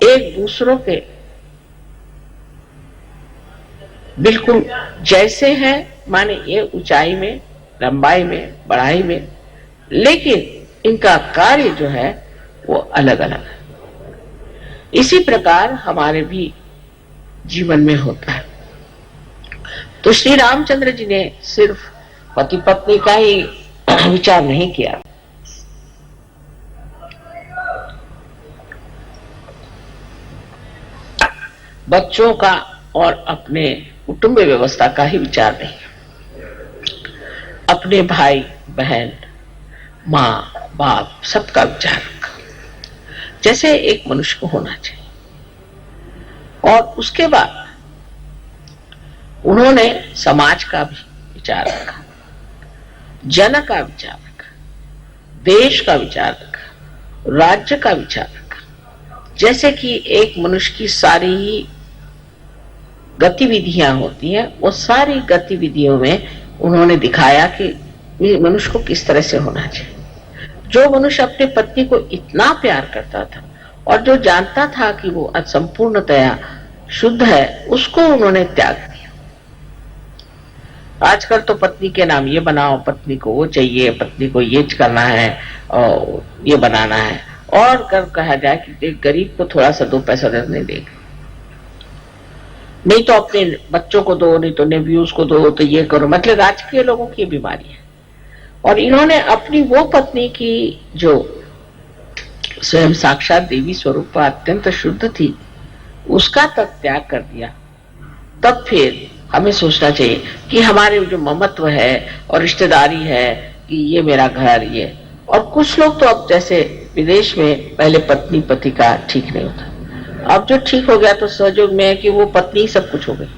एक दूसरों के बिल्कुल जैसे हैं, माने ये ऊंचाई में, लंबाई में, बढ़ाई में, लेकिन इनका कार्य जो है वो अलग अलग है। इसी प्रकार हमारे भी जीवन में होता है। तो श्री रामचंद्र जी ने सिर्फ पति पत्नी का ही विचार नहीं किया, बच्चों का और अपने कुटुंब व्यवस्था का ही विचार नहीं, अपने भाई बहन, माँ बाप सबका विचार रखा, जैसे एक मनुष्य को होना चाहिए। और उसके बाद उन्होंने समाज का भी विचार रखा, जन का विचार रखा, देश का विचार रखा, राज्य का विचार रखा। जैसे कि एक मनुष्य की सारी गतिविधियां होती हैं, वो सारी गतिविधियों में उन्होंने दिखाया कि मनुष्य को किस तरह से होना चाहिए। जो मनुष्य अपने पत्नी को इतना प्यार करता था और जो जानता था कि वो संपूर्णतया शुद्ध है, उसको उन्होंने त्याग दिया। आजकल तो पत्नी के नाम ये बनाओ, पत्नी को वो चाहिए, पत्नी को ये करना है और ये बनाना है, और कर कहा जाए कि गरीब को थोड़ा सा दो पैसा नहीं देगा, नहीं तो अपने बच्चों को दो, नहीं तो नेव्यूज को दो, तो ये करो। मतलब राजकीय लोगों की बीमारी है। और इन्होंने अपनी वो पत्नी की जो स्वयं साक्षात देवी स्वरूप अत्यंत शुद्ध थी, उसका तक त्याग कर दिया। तब फिर हमें सोचना चाहिए कि हमारे जो ममत्व है और रिश्तेदारी है कि ये मेरा घर, ये। और कुछ लोग तो अब जैसे विदेश में पहले पत्नी पति का ठीक नहीं होता, अब जो ठीक हो गया तो सहयोग में है कि वो पत्नी सब कुछ हो गई।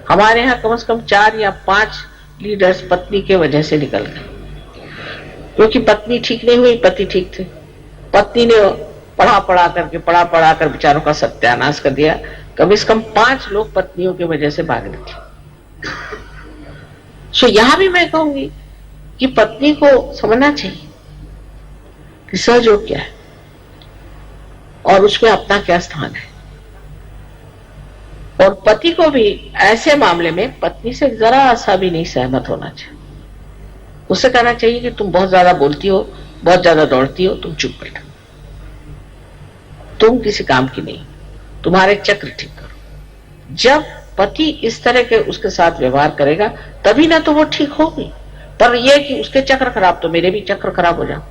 हमारे यहाँ कम से कम 4 या 5 लीडर्स पत्नी के वजह से निकल गए, क्योंकि पत्नी ठीक नहीं हुई, पति ठीक थे। पत्नी ने पढ़ा कर विचारों का सत्यानाश कर दिया। कम से कम 5 लोग पत्नियों की वजह से भाग गए थे। सो यहां भी मैं कहूंगी कि पत्नी को समझना चाहिए कि सहयोग क्या है और उसमें अपना क्या स्थान है। और पति को भी ऐसे मामले में पत्नी से जरा सा भी नहीं सहमत होना चाहिए। उसे कहना चाहिए कि तुम बहुत ज्यादा बोलती हो, बहुत ज्यादा दौड़ती हो, तुम चुप बैठो, तुम किसी काम की नहीं, तुम्हारे चक्र ठीक करो। जब पति इस तरह के उसके साथ व्यवहार करेगा तभी ना तो वो ठीक होगी। पर यह कि उसके चक्र खराब तो मेरे भी चक्र खराब हो जाओ।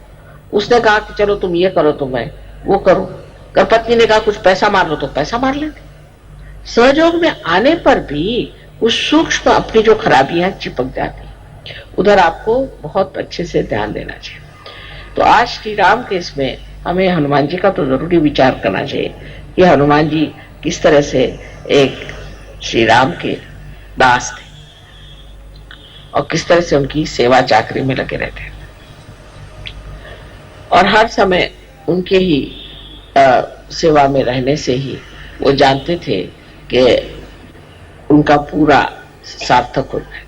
उसने कहा कि चलो तुम ये करो तो मैं वो करो, कर पत्नी ने कहा कुछ पैसा मार लो तो पैसा मार लेते। सहयोग में आने पर भी कुछ सूक्ष्म अपनी जो खराबियां चिपक जाती, उधर आपको बहुत अच्छे से ध्यान देना चाहिए। तो आज श्री राम के इसमें हमें हनुमान जी का तो जरूरी विचार करना चाहिए कि हनुमान जी किस तरह से एक श्री राम के दास थे और किस तरह से उनकी सेवा चाकरी में लगे रहते हैं, और हर समय उनके ही सेवा में रहने से ही वो जानते थे कि उनका पूरा सार्थक हो जाए।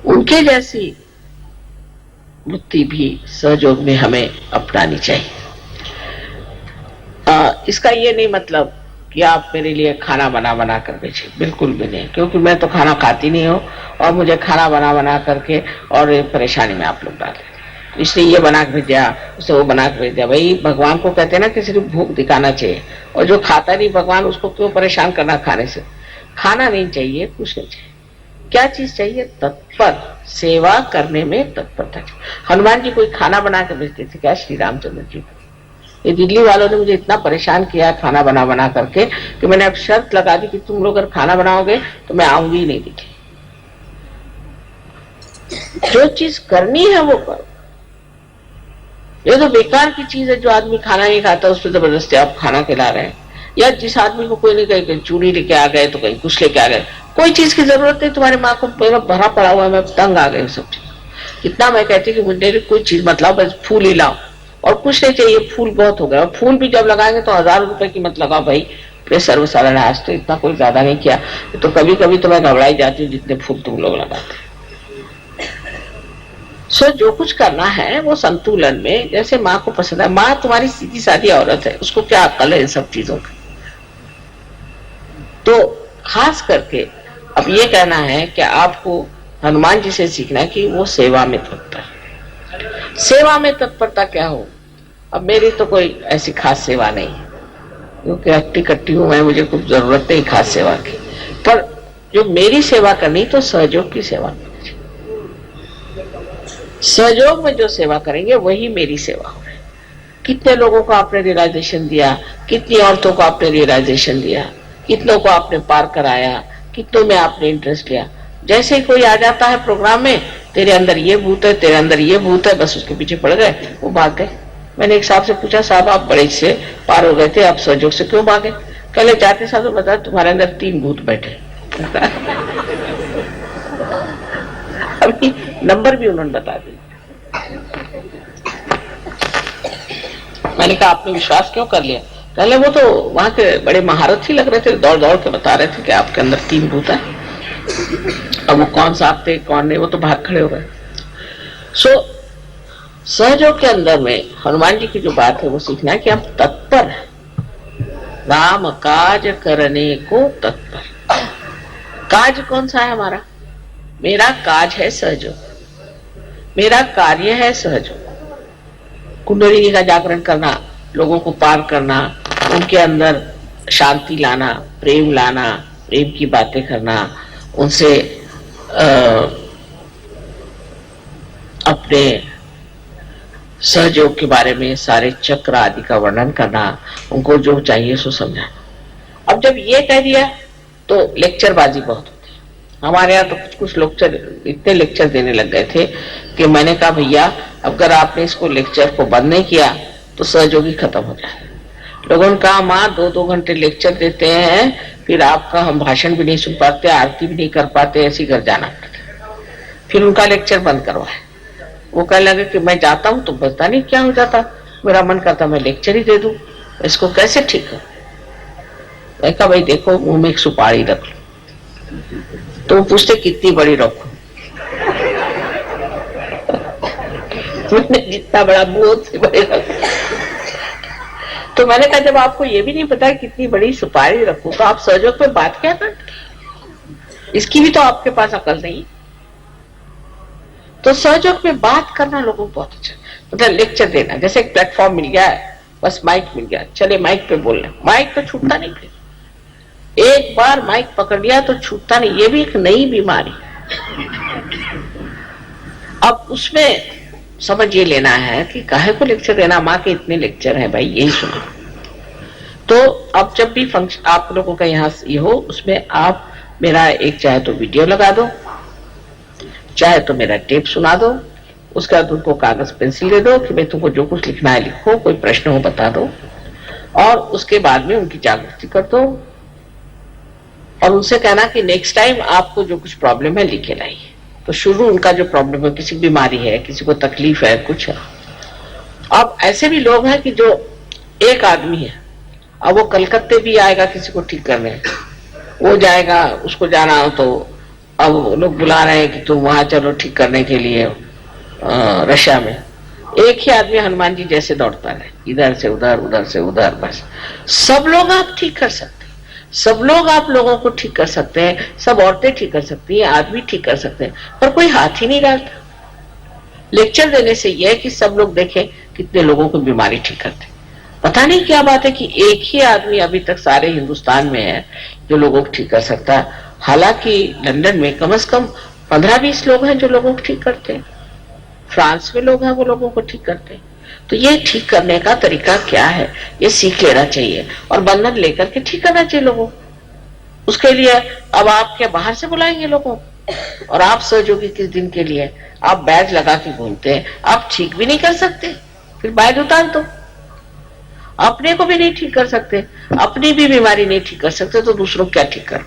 उनके जैसी वृत्ति भी सहयोग में हमें अपनानी चाहिए। इसका ये नहीं मतलब कि आप मेरे लिए खाना बना कर बेचे, बिल्कुल भी नहीं, क्योंकि मैं तो खाना खाती नहीं हूँ और मुझे खाना बना करके और परेशानी में आप लोग डाले, इसलिए ये बना के भेज दिया, उसे वो बना के भेज दिया। भाई भगवान को कहते हैं ना कि सिर्फ भूख दिखाना चाहिए, और जो खाता नहीं भगवान उसको क्यों परेशान करना खाने से। खाना नहीं चाहिए, कुछ नहीं चाहिए। क्या चीज चाहिए? तत्पर सेवा करने में तत्परता। हनुमान जी कोई खाना बना के भेजते थे क्या श्री रामचंद्र जी को? ये दिल्ली वालों ने मुझे इतना परेशान किया खाना बना करके कि मैंने अब शर्त लगा दी कि तुम लोग अगर खाना बनाओगे तो मैं आऊंगी ही नहीं दिखे। जो चीज करनी है वो करो। ये तो बेकार की चीज है जो आदमी खाना नहीं खाता उस पर जबरदस्ती आप खाना खिला रहे हैं। या जिस आदमी को कोई नहीं कहीं चूड़ी लेके आ गए तो कहीं कुछ लेके आ गए, कोई चीज की जरूरत नहीं, तुम्हारी माँ को भरा पड़ा हुआ है, मैं तंग आ गई सब चीज। कितना मैं कहती कि मुझे कोई चीज मत लाओ, बस फूल ही लाओ, और कुछ नहीं चाहिए, फूल बहुत हो गया। और फूल भी जब लगाएंगे तो 1000 रुपए की मत लगाओ भाई, प्रेशर वसारा आज तो इतना कोई ज्यादा नहीं किया। तो कभी कभी तो मैं घबराई जाती हूँ जितने फूल तुम लोग लगाते। सो जो कुछ करना है वो संतुलन में, जैसे माँ को पसंद है। माँ तुम्हारी सीधी सादी औरत है, उसको क्या अक्ल है इन सब चीजों की। तो खास करके अब ये कहना है कि आपको हनुमान जी से सीखना है कि वो सेवा में तत्पर। सेवा में तत्परता क्या हो? अब मेरी तो कोई ऐसी खास सेवा नहीं है, क्योंकि अट्टी कट्टी हूं मैं, मुझे कुछ जरूरत नहीं खास सेवा की। पर जो मेरी सेवा करनी तो सहयोग की सेवा करनी, सहयोग में जो सेवा करेंगे वही मेरी सेवा हो। कितने लोगों को आपने रियलाइजेशन दिया, कितनी औरतों को आपने रियलाइजेशन दिया, कितनों को आपने पार कराया, कितनों में आपने इंटरेस्ट लिया। जैसे ही कोई आ जाता है प्रोग्राम में, तेरे अंदर ये भूत है, तेरे अंदर ये भूत है, बस उसके पीछे पड़ गए, वो भाग गए। मैंने एक साहब से पूछा, साहब आप बड़े से पार हो गए थे, आप सहयोग से क्यों भागे? कल जाते साहब तो बताया तुम्हारे अंदर 3 भूत बैठे। अभी नंबर भी उन्होंने बता दिया। मैंने कहा आपने विश्वास क्यों कर लिया? पहले वो तो वहां के बड़े महारथ ही लग रहे थे, दौड़ दौड़ के बता रहे थे कि आपके अंदर 3 भूत है। अब वो कौन साहब थे कौन नहीं, वो तो भाग खड़े हो गए। सो सहयोग के अंदर में हनुमान जी की जो बात है वो सीखना है कि हम तत्पर हैं, राम काज करने को तत्पर। काज कौन सा है हमारा? मेरा काज है सहयोग, मेरा कार्य है सहयोग। कुंडलिनी का जागरण करना, लोगों को पार करना, उनके अंदर शांति लाना, प्रेम लाना, प्रेम की बातें करना, उनसे अपने सहयोग के बारे में सारे चक्र आदि का वर्णन करना, उनको जो चाहिए सो समझाना। अब जब ये कह दिया तो लेक्चरबाजी बहुत होती है। हमारे यहाँ तो कुछ लेक्चर, इतने लेक्चर देने लग गए थे कि मैंने कहा भैया अगर आपने इसको लेक्चर को बंद नहीं किया तो सहयोगी खत्म हो जाए। लोगों ने कहा माँ 2-2 घंटे लेक्चर देते हैं, फिर आपका हम भाषण भी नहीं सुन पाते, आरती भी नहीं कर पाते, ऐसे घर जाना पड़ता। फिर उनका लेक्चर बंद करवाए। वो कहने लगे कि मैं जाता हूँ तो पता नहीं क्या हो जाता, मेरा मन करता मैं लेक्चर ही दे दूं, इसको कैसे ठीक है? मैं कहा भाई देखो मुंह में एक सुपारी रख लो। तो वो पूछते कितनी बड़ी रखो? जितना बड़ा मुंह से बड़े रखो। तो मैंने कहा जब आपको ये भी नहीं पता कितनी बड़ी सुपारी रखूं तो आप सहयोग पे बात क्या करते? इसकी भी तो आपके पास अकल नहीं। तो सहयोग पे बात करना लोगों को बहुत अच्छा, मतलब लेक्चर देना। जैसे एक प्लेटफॉर्म मिल गया है, बस माइक मिल गया, चले माइक पे बोलना, माइक तो छूटता नहीं। फिर एक बार माइक पकड़ लिया तो छूटता नहीं। ये भी एक नई बीमारी। अब उसमें समझ ये लेना है कि काहे को लेक्चर देना, माँ के इतने लेक्चर हैं भाई, यही सुनो। तो अब जब भी फंक्शन आप लोगों का यहाँ ये हो, उसमें आप मेरा एक चाहे तो वीडियो लगा दो, चाहे तो मेरा टेप सुना दो, उसके बाद उनको कागज पेंसिल दे दो कि भाई तुमको जो कुछ लिखना है लिखो, कोई प्रश्न हो बता दो, और उसके बाद में उनकी जागृति कर दो और उनसे कहना कि नेक्स्ट टाइम आपको जो कुछ प्रॉब्लम है लिखे लाइए। तो शुरू उनका जो प्रॉब्लम है, किसी बीमारी है, किसी को तकलीफ है, कुछ है। अब ऐसे भी लोग हैं कि जो एक आदमी है, अब वो कलकत्ते भी आएगा किसी को ठीक करने, वो जाएगा, उसको जाना हो तो अब लोग बुला रहे हैं कि तुम वहां चलो ठीक करने के लिए रशिया में। एक ही आदमी हनुमान जी जैसे दौड़ता है, इधर से उधर, उधर से उधर, बस। सब लोग आप ठीक कर सकते हैं, सब लोग आप लोगों को ठीक कर सकते हैं, सब औरतें ठीक कर सकती हैं, आदमी ठीक कर सकते हैं, पर कोई हाथ ही नहीं डालता। लेक्चर देने से यह है कि सब लोग देखें कितने लोगों को बीमारी ठीक करते। पता नहीं क्या बात है कि एक ही आदमी अभी तक सारे हिंदुस्तान में है जो लोगों को ठीक कर सकता है। हालांकि लंदन में कम से कम 15-20 लोग हैं जो लोगों को ठीक करते हैं, फ्रांस में लोग हैं वो लोगों को ठीक करते हैं। तो ये ठीक करने का तरीका क्या है, ये सीख लेना चाहिए और बंधन लेकर के ठीक करना चाहिए लोगों। उसके लिए अब आप क्या बाहर से बुलाएंगे लोगों, और आप सहयोगी किस दिन के लिए आप बैज लगा के घूमते हैं, आप ठीक भी नहीं कर सकते, फिर बैज उतार दो। अपने को भी नहीं ठीक कर सकते, अपनी भी बीमारी नहीं ठीक कर सकते, तो दूसरों क्या ठीक करो।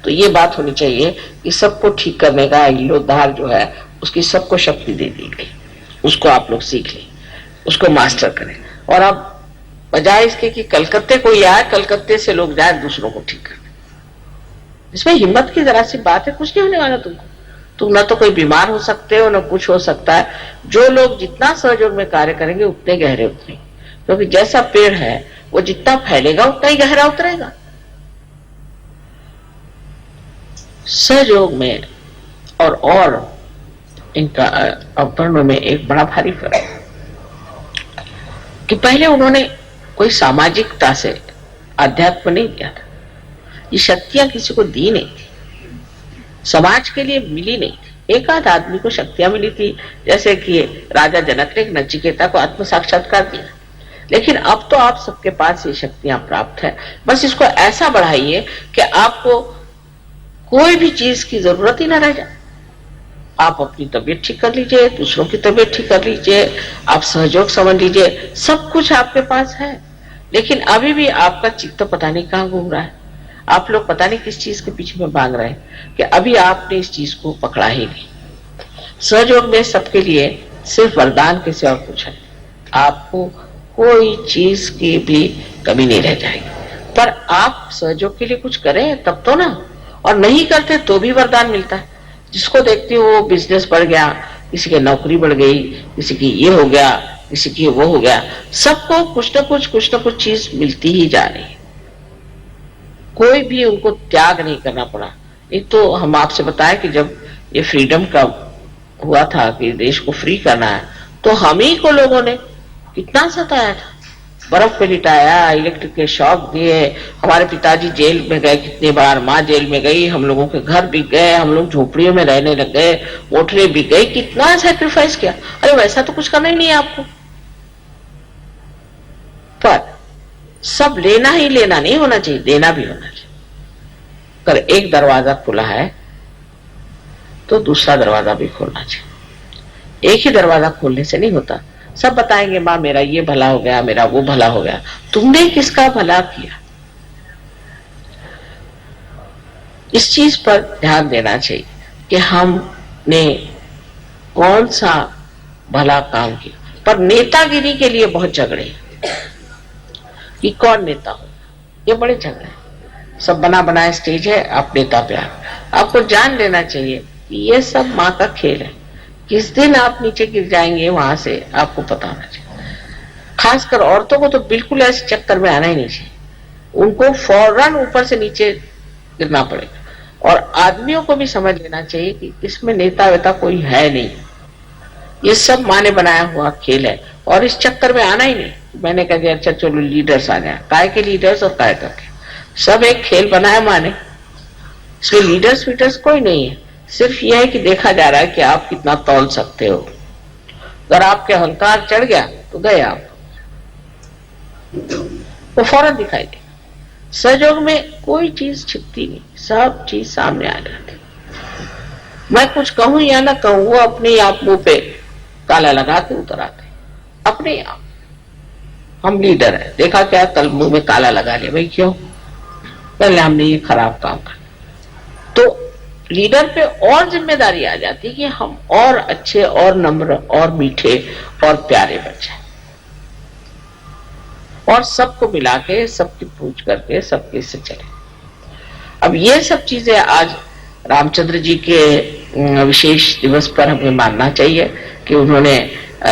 तो ये बात होनी चाहिए कि सबको ठीक करने का इल्लोद्धार जो है उसकी सबको शक्ति दे दी गई, उसको आप लोग सीख लें, उसको मास्टर करें। और अब बजाय इसके कि कलकत्ते कोई आए, कलकत्ते से लोग जाए दूसरों को ठीक करने, इसमें हिम्मत की जरा सी बात है, कुछ नहीं होने वाला तुमको। तुम न तो कोई बीमार हो सकते हो, न कुछ हो सकता है। जो लोग जितना सहयोग में कार्य करेंगे उतने गहरे उतरेंगे, क्योंकि जैसा पेड़ है वो जितना फैलेगा उतना ही गहरा उतरेगा। सहयोग में और इनका अवतरणों में एक बड़ा भारी फर्क है कि पहले उन्होंने कोई सामाजिकता से अध्यात्म नहीं दिया था, ये शक्तियां किसी को दी नहीं थी, समाज के लिए मिली नहीं थी। एक आध आदमी को शक्तियां मिली थी, जैसे कि राजा जनक ने नचिकेता को आत्म साक्षात्कार दिया। लेकिन अब तो आप सबके पास ये शक्तियां प्राप्त है, बस इसको ऐसा बढ़ाइए कि आपको कोई भी चीज की जरूरत ही ना रह जाए। आप अपनी तबीयत ठीक कर लीजिए, दूसरों की तबीयत ठीक कर लीजिए, आप सहयोग समझ लीजिए, सब कुछ आपके पास है। लेकिन अभी भी आपका चित्त पता नहीं कहां घूम रहा है, आप लोग पता नहीं किस चीज के पीछे में भाग रहे हैं कि अभी आपने इस चीज को पकड़ा ही नहीं। सहयोग में सबके लिए सिर्फ वरदान के सिवा कुछ है, आपको कोई चीज की भी कमी नहीं रह जाएगी। पर आप सहयोग के लिए कुछ करें तब तो ना, और नहीं करते तो भी वरदान मिलता है। जिसको देखते हो वो बिजनेस बढ़ गया, किसी की नौकरी बढ़ गई, किसी की ये हो गया, किसी की वो हो गया, सबको कुछ न कुछ चीज मिलती ही जा रही है। कोई भी उनको त्याग नहीं करना पड़ा। एक तो हम आपसे बताएं कि जब ये फ्रीडम का हुआ था कि देश को फ्री करना है, तो हम ही को लोगों ने कितना सताया था, बर्फ पे लिटाया, इलेक्ट्रिक के शॉक दिए, हमारे पिताजी जेल में गए कितनी बार, माँ जेल में गई, हम लोगों के घर बिक गए, हम लोग झोपड़ियों में रहने लग गए, मोटरें बिक गई, कितना सैक्रिफाइस किया। अरे वैसा तो कुछ करना ही नहीं है आपको। पर सब लेना ही लेना नहीं होना चाहिए, देना भी होना चाहिए। अगर एक दरवाजा खुला है तो दूसरा दरवाजा भी खोलना चाहिए। एक ही दरवाजा खोलने से नहीं होता। सब बताएंगे माँ मेरा ये भला हो गया, मेरा वो भला हो गया, तुमने किसका भला किया? इस चीज पर ध्यान देना चाहिए कि हमने कौन सा भला काम किया। पर नेतागिरी के लिए बहुत झगड़े कि कौन नेता हो, ये बड़े झगड़े। सब बना बनाया स्टेज है, आप नेता पे आपको जान लेना चाहिए कि ये सब माँ का खेल है। किस दिन आप नीचे गिर जाएंगे वहां से आपको पता होना चाहिए। खासकर औरतों को तो बिल्कुल ऐसे चक्कर में आना ही नहीं चाहिए, उनको फौरन ऊपर से नीचे गिरना पड़ेगा। और आदमियों को भी समझ लेना चाहिए कि इसमें नेता वेता कोई है नहीं, ये सब माँ ने बनाया हुआ खेल है, और इस चक्कर में आना ही नहीं। मैंने कह दिया अच्छा चलो लीडर्स आ गए, काय के लीडर्स और काय करके, सब एक खेल बनाया माँ ने, इसमें लीडर्स वीडर्स कोई नहीं है। सिर्फ यह है कि देखा जा रहा है कि आप कितना तौल सकते हो। अगर आपके अहंकार चढ़ गया तो गए आप, वो फौरन दिखाई दे। सहयोग में कोई चीज छिपती नहीं, सब चीज सामने आ जाती। मैं कुछ कहूं या ना कहूं, वो अपने आप मुंह पे ताला लगा के उतर आते अपने आप। हम लीडर है, देखा क्या कल मुंह में ताला लगा लिया, भाई क्यों? पहले हमने ये खराब काम कर। तो लीडर पे और जिम्मेदारी आ जाती है कि हम और अच्छे और नम्र और मीठे और प्यारे बन जाए, और सबको मिला के सबकी पूछ करके सबके से चले। अब ये सब चीजें आज रामचंद्र जी के विशेष दिवस पर हमें मानना चाहिए कि उन्होंने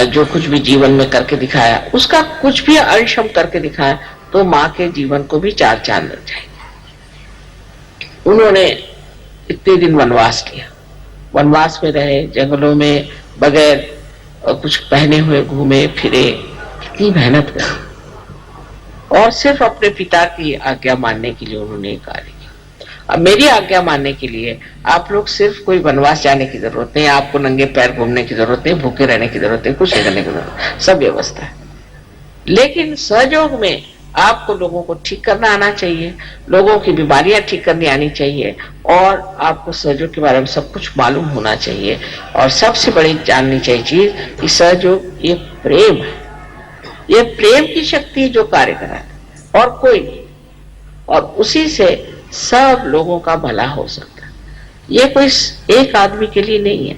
जो कुछ भी जीवन में करके दिखाया, उसका कुछ भी अंश हम करके दिखाया तो माँ के जीवन को भी चार चांद लग जाएंगे। उन्होंने इतने दिन वनवास किया, वनवास में रहे, जंगलों में बगैर कुछ पहने हुए घूमे फिरे, कितनी मेहनत करी, और सिर्फ अपने पिता की आज्ञा मानने के लिए उन्होंने कार्य किया। अब मेरी आज्ञा मानने के लिए आप लोग सिर्फ कोई वनवास जाने की जरूरत नहीं, आपको नंगे पैर घूमने की जरूरत नहीं, भूखे रहने की जरूरत नहीं, कुछ नहीं करने की जरूरत, सब व्यवस्था है। लेकिन सहयोग में आपको लोगों को ठीक करना आना चाहिए, लोगों की बीमारियां ठीक करनी आनी चाहिए, और आपको सहयोग के बारे में सब कुछ मालूम होना चाहिए। और सबसे बड़ी जाननी चाहिए चीज कि सहयोग ये प्रेम है, ये प्रेम की शक्ति जो कार्य कर रहा है और कोई नहीं। और उसी से सब लोगों का भला हो सकता है। ये कोई एक आदमी के लिए नहीं है,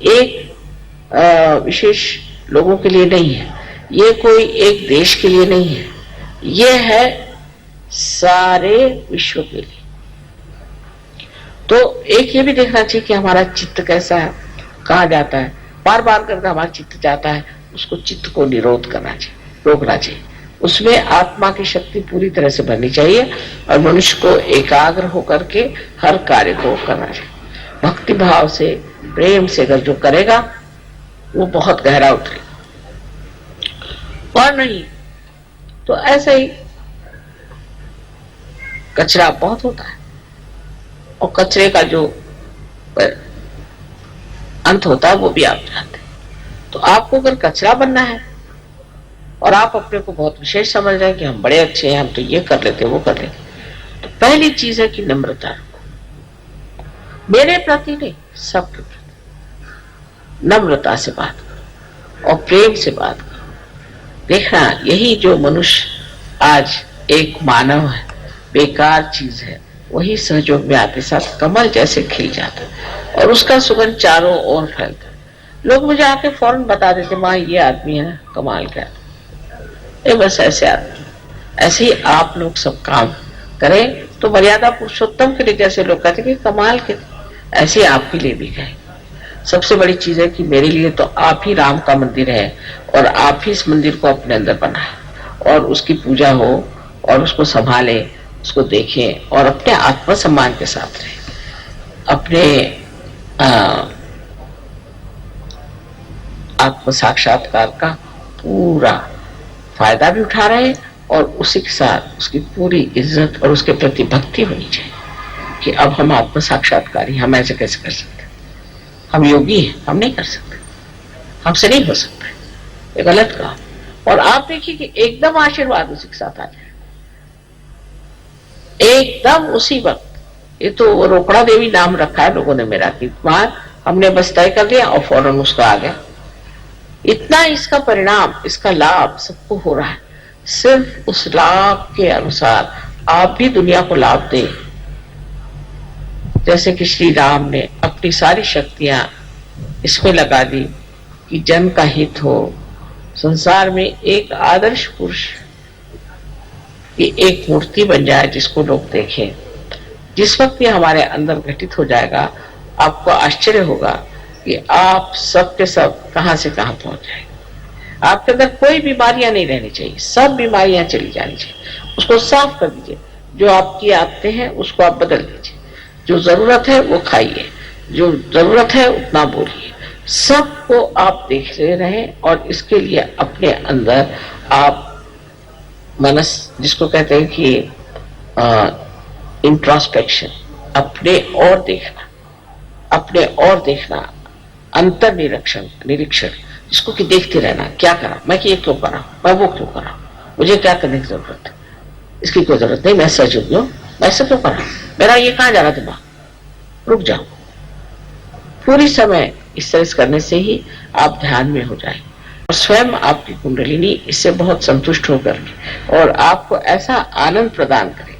एक विशेष लोगों के लिए नहीं है, ये कोई एक देश के लिए नहीं है, ये है सारे विश्व के लिए। तो एक ये भी देखना चाहिए कि हमारा चित्त कैसा है, कहाँ जाता है। बार बार करके हमारा चित्त जाता है, उसको चित्त को निरोध करना चाहिए, रोकना चाहिए। उसमें आत्मा की शक्ति पूरी तरह से भरनी चाहिए और मनुष्य को एकाग्र होकर के हर कार्य को करना चाहिए। भक्ति भाव से, प्रेम से अगर जो करेगा वो बहुत गहरा उतरेगा, और नहीं तो ऐसे ही कचरा बहुत होता है, और कचरे का जो अंत होता है वो भी आप जानते हैं। तो आपको अगर कचरा बनना है और आप अपने को बहुत विशेष समझ रहे हैं कि हम बड़े अच्छे हैं, हम तो ये कर लेते वो कर लेते, तो पहली चीज है कि नम्रता रखो, मेरे प्रति नहीं सबके प्रति नम्रता से बात करो और प्रेम से बात करो। देखना यही जो मनुष्य आज एक मानव है, बेकार चीज है, वही सहयोग में आते साथ कमल जैसे खिल जाता है और उसका सुगंध चारों ओर फैलता है। लोग मुझे आके फौरन बता देते, माँ ये आदमी है ना कमाल का, ये बस ऐसे आदमी। ऐसे ही आप लोग सब काम करें तो मर्यादा पुरुषोत्तम के लिए जैसे लोग कहते कि कमाल के, ऐसे आपके लिए भी कहें। सबसे बड़ी चीज है कि मेरे लिए तो आप ही राम का मंदिर है और आप ही इस मंदिर को अपने अंदर बनाए और उसकी पूजा हो और उसको संभाले, उसको देखें और अपने आत्मसम्मान के साथ रहे, अपने आत्म साक्षात्कार का पूरा फायदा भी उठा रहे और उसी के साथ उसकी पूरी इज्जत और उसके प्रति भक्ति होनी चाहिए कि अब हम आत्म साक्षात्कारी, हम ऐसे कैसे कर सकते, हम योगी हैं, हम नहीं कर सकते, हमसे नहीं हो सकता, ये गलत काम। और आप देखिए कि एकदम आशीर्वाद उसी के साथ आ जाए, एकदम उसी वक्त। ये तो रोकड़ा देवी नाम रखा है लोगों ने मेरा, कि वहां हमने बस तय कर दिया और फौरन उसका आ गया। इतना इसका परिणाम, इसका लाभ सबको हो रहा है। सिर्फ उस लाभ के अनुसार आप भी दुनिया को लाभ दें, जैसे कि श्री राम ने अपनी सारी शक्तियां इसमें लगा दी कि जन का हित हो, संसार में एक आदर्श पुरुष की एक मूर्ति बन जाए जिसको लोग देखें। जिस वक्त ये हमारे अंदर घटित हो जाएगा, आपको आश्चर्य होगा कि आप सब के सब कहां से कहां पहुंच जाएंगे। आपके अंदर कोई बीमारियां नहीं रहनी चाहिए, सब बीमारियां चली जानी चाहिए। उसको साफ कर दीजिए, जो आपकी आदतें हैं उसको आप बदल दीजिए, जो जरूरत है वो खाइए, जो जरूरत है उतना बोलिए, सबको आप देखते रहें। और इसके लिए अपने अंदर आप मनस, जिसको कहते हैं कि इंट्रोस्पेक्शन, अपने और देखना, अपने और देखना, अंतर निरीक्षण, जिसको कि देखते रहना, क्या करा मैं, कि ये क्यों करा मैं, वो क्यों करा, मुझे क्या करने की जरूरत है, इसकी कोई जरूरत नहीं, मैं सहयोगी हूं, मैं ऐसा क्यों करा, मेरा ये कहां जा रहा दिमाग, रुक जाओ। पूरी समय इस तरह से करने से ही आप ध्यान में हो जाए और स्वयं आपकी कुंडलिनी इससे बहुत संतुष्ट होकर और आपको ऐसा आनंद प्रदान करे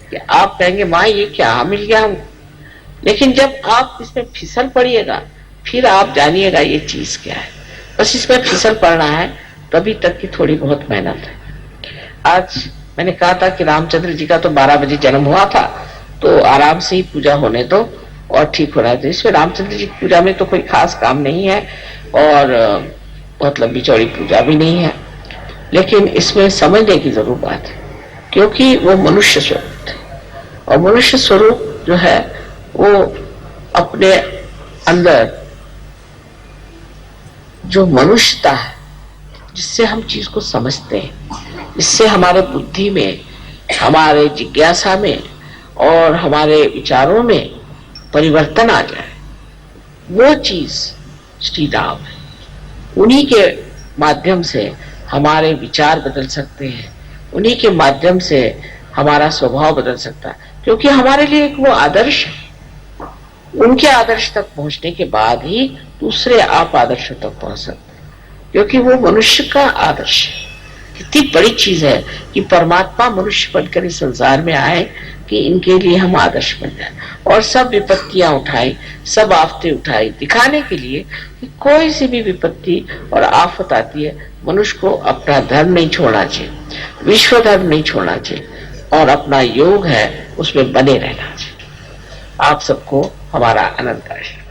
कि आप कहेंगे माँ ये क्या मिल गया हमको। लेकिन जब आप इसमें फिसल पड़िएगा फिर आप जानिएगा ये चीज क्या है। बस इसमें फिसल पड़ना है, तभी तक की थोड़ी बहुत मेहनत है। आज मैंने कहा था कि रामचंद्र जी का तो 12 बजे जन्म हुआ था, तो आराम से ही पूजा होने दो और ठीक हो रहा है। इसमें रामचंद्र जी की पूजा में तो कोई खास काम नहीं है और बहुत लंबी चौड़ी पूजा भी नहीं है, लेकिन इसमें समझने की जरूर बात है, क्योंकि वो मनुष्य स्वरूप थे और मनुष्य स्वरूप जो है वो अपने अंदर जो मनुष्यता है, जिससे हम चीज को समझते हैं, इससे हमारे बुद्धि में, हमारे जिज्ञासा में और हमारे विचारों में परिवर्तन आ जाए, वो चीज श्री राम है। उन्हीं के माध्यम से हमारे विचार बदल सकते हैं, उन्हीं के माध्यम से हमारा स्वभाव बदल सकता है, क्योंकि हमारे लिए एक वो आदर्श है। उनके आदर्श तक पहुंचने के बाद ही दूसरे आप आदर्शों तक पहुंच सकते हैं, क्योंकि वो मनुष्य का आदर्श है। कितनी बड़ी चीज है कि परमात्मा मनुष्य बनकर इस संसार में आए, कि इनके लिए हम आदर्श बन जाए और सब विपत्तियां उठाई, सब आफतें उठाई, दिखाने के लिए कि कोई सी भी विपत्ति और आफत आती है, मनुष्य को अपना धर्म नहीं छोड़ना चाहिए, विश्व धर्म नहीं छोड़ना चाहिए और अपना योग है उसमें बने रहना चाहिए। आप सबको हमारा अनंत आशीर्वाद।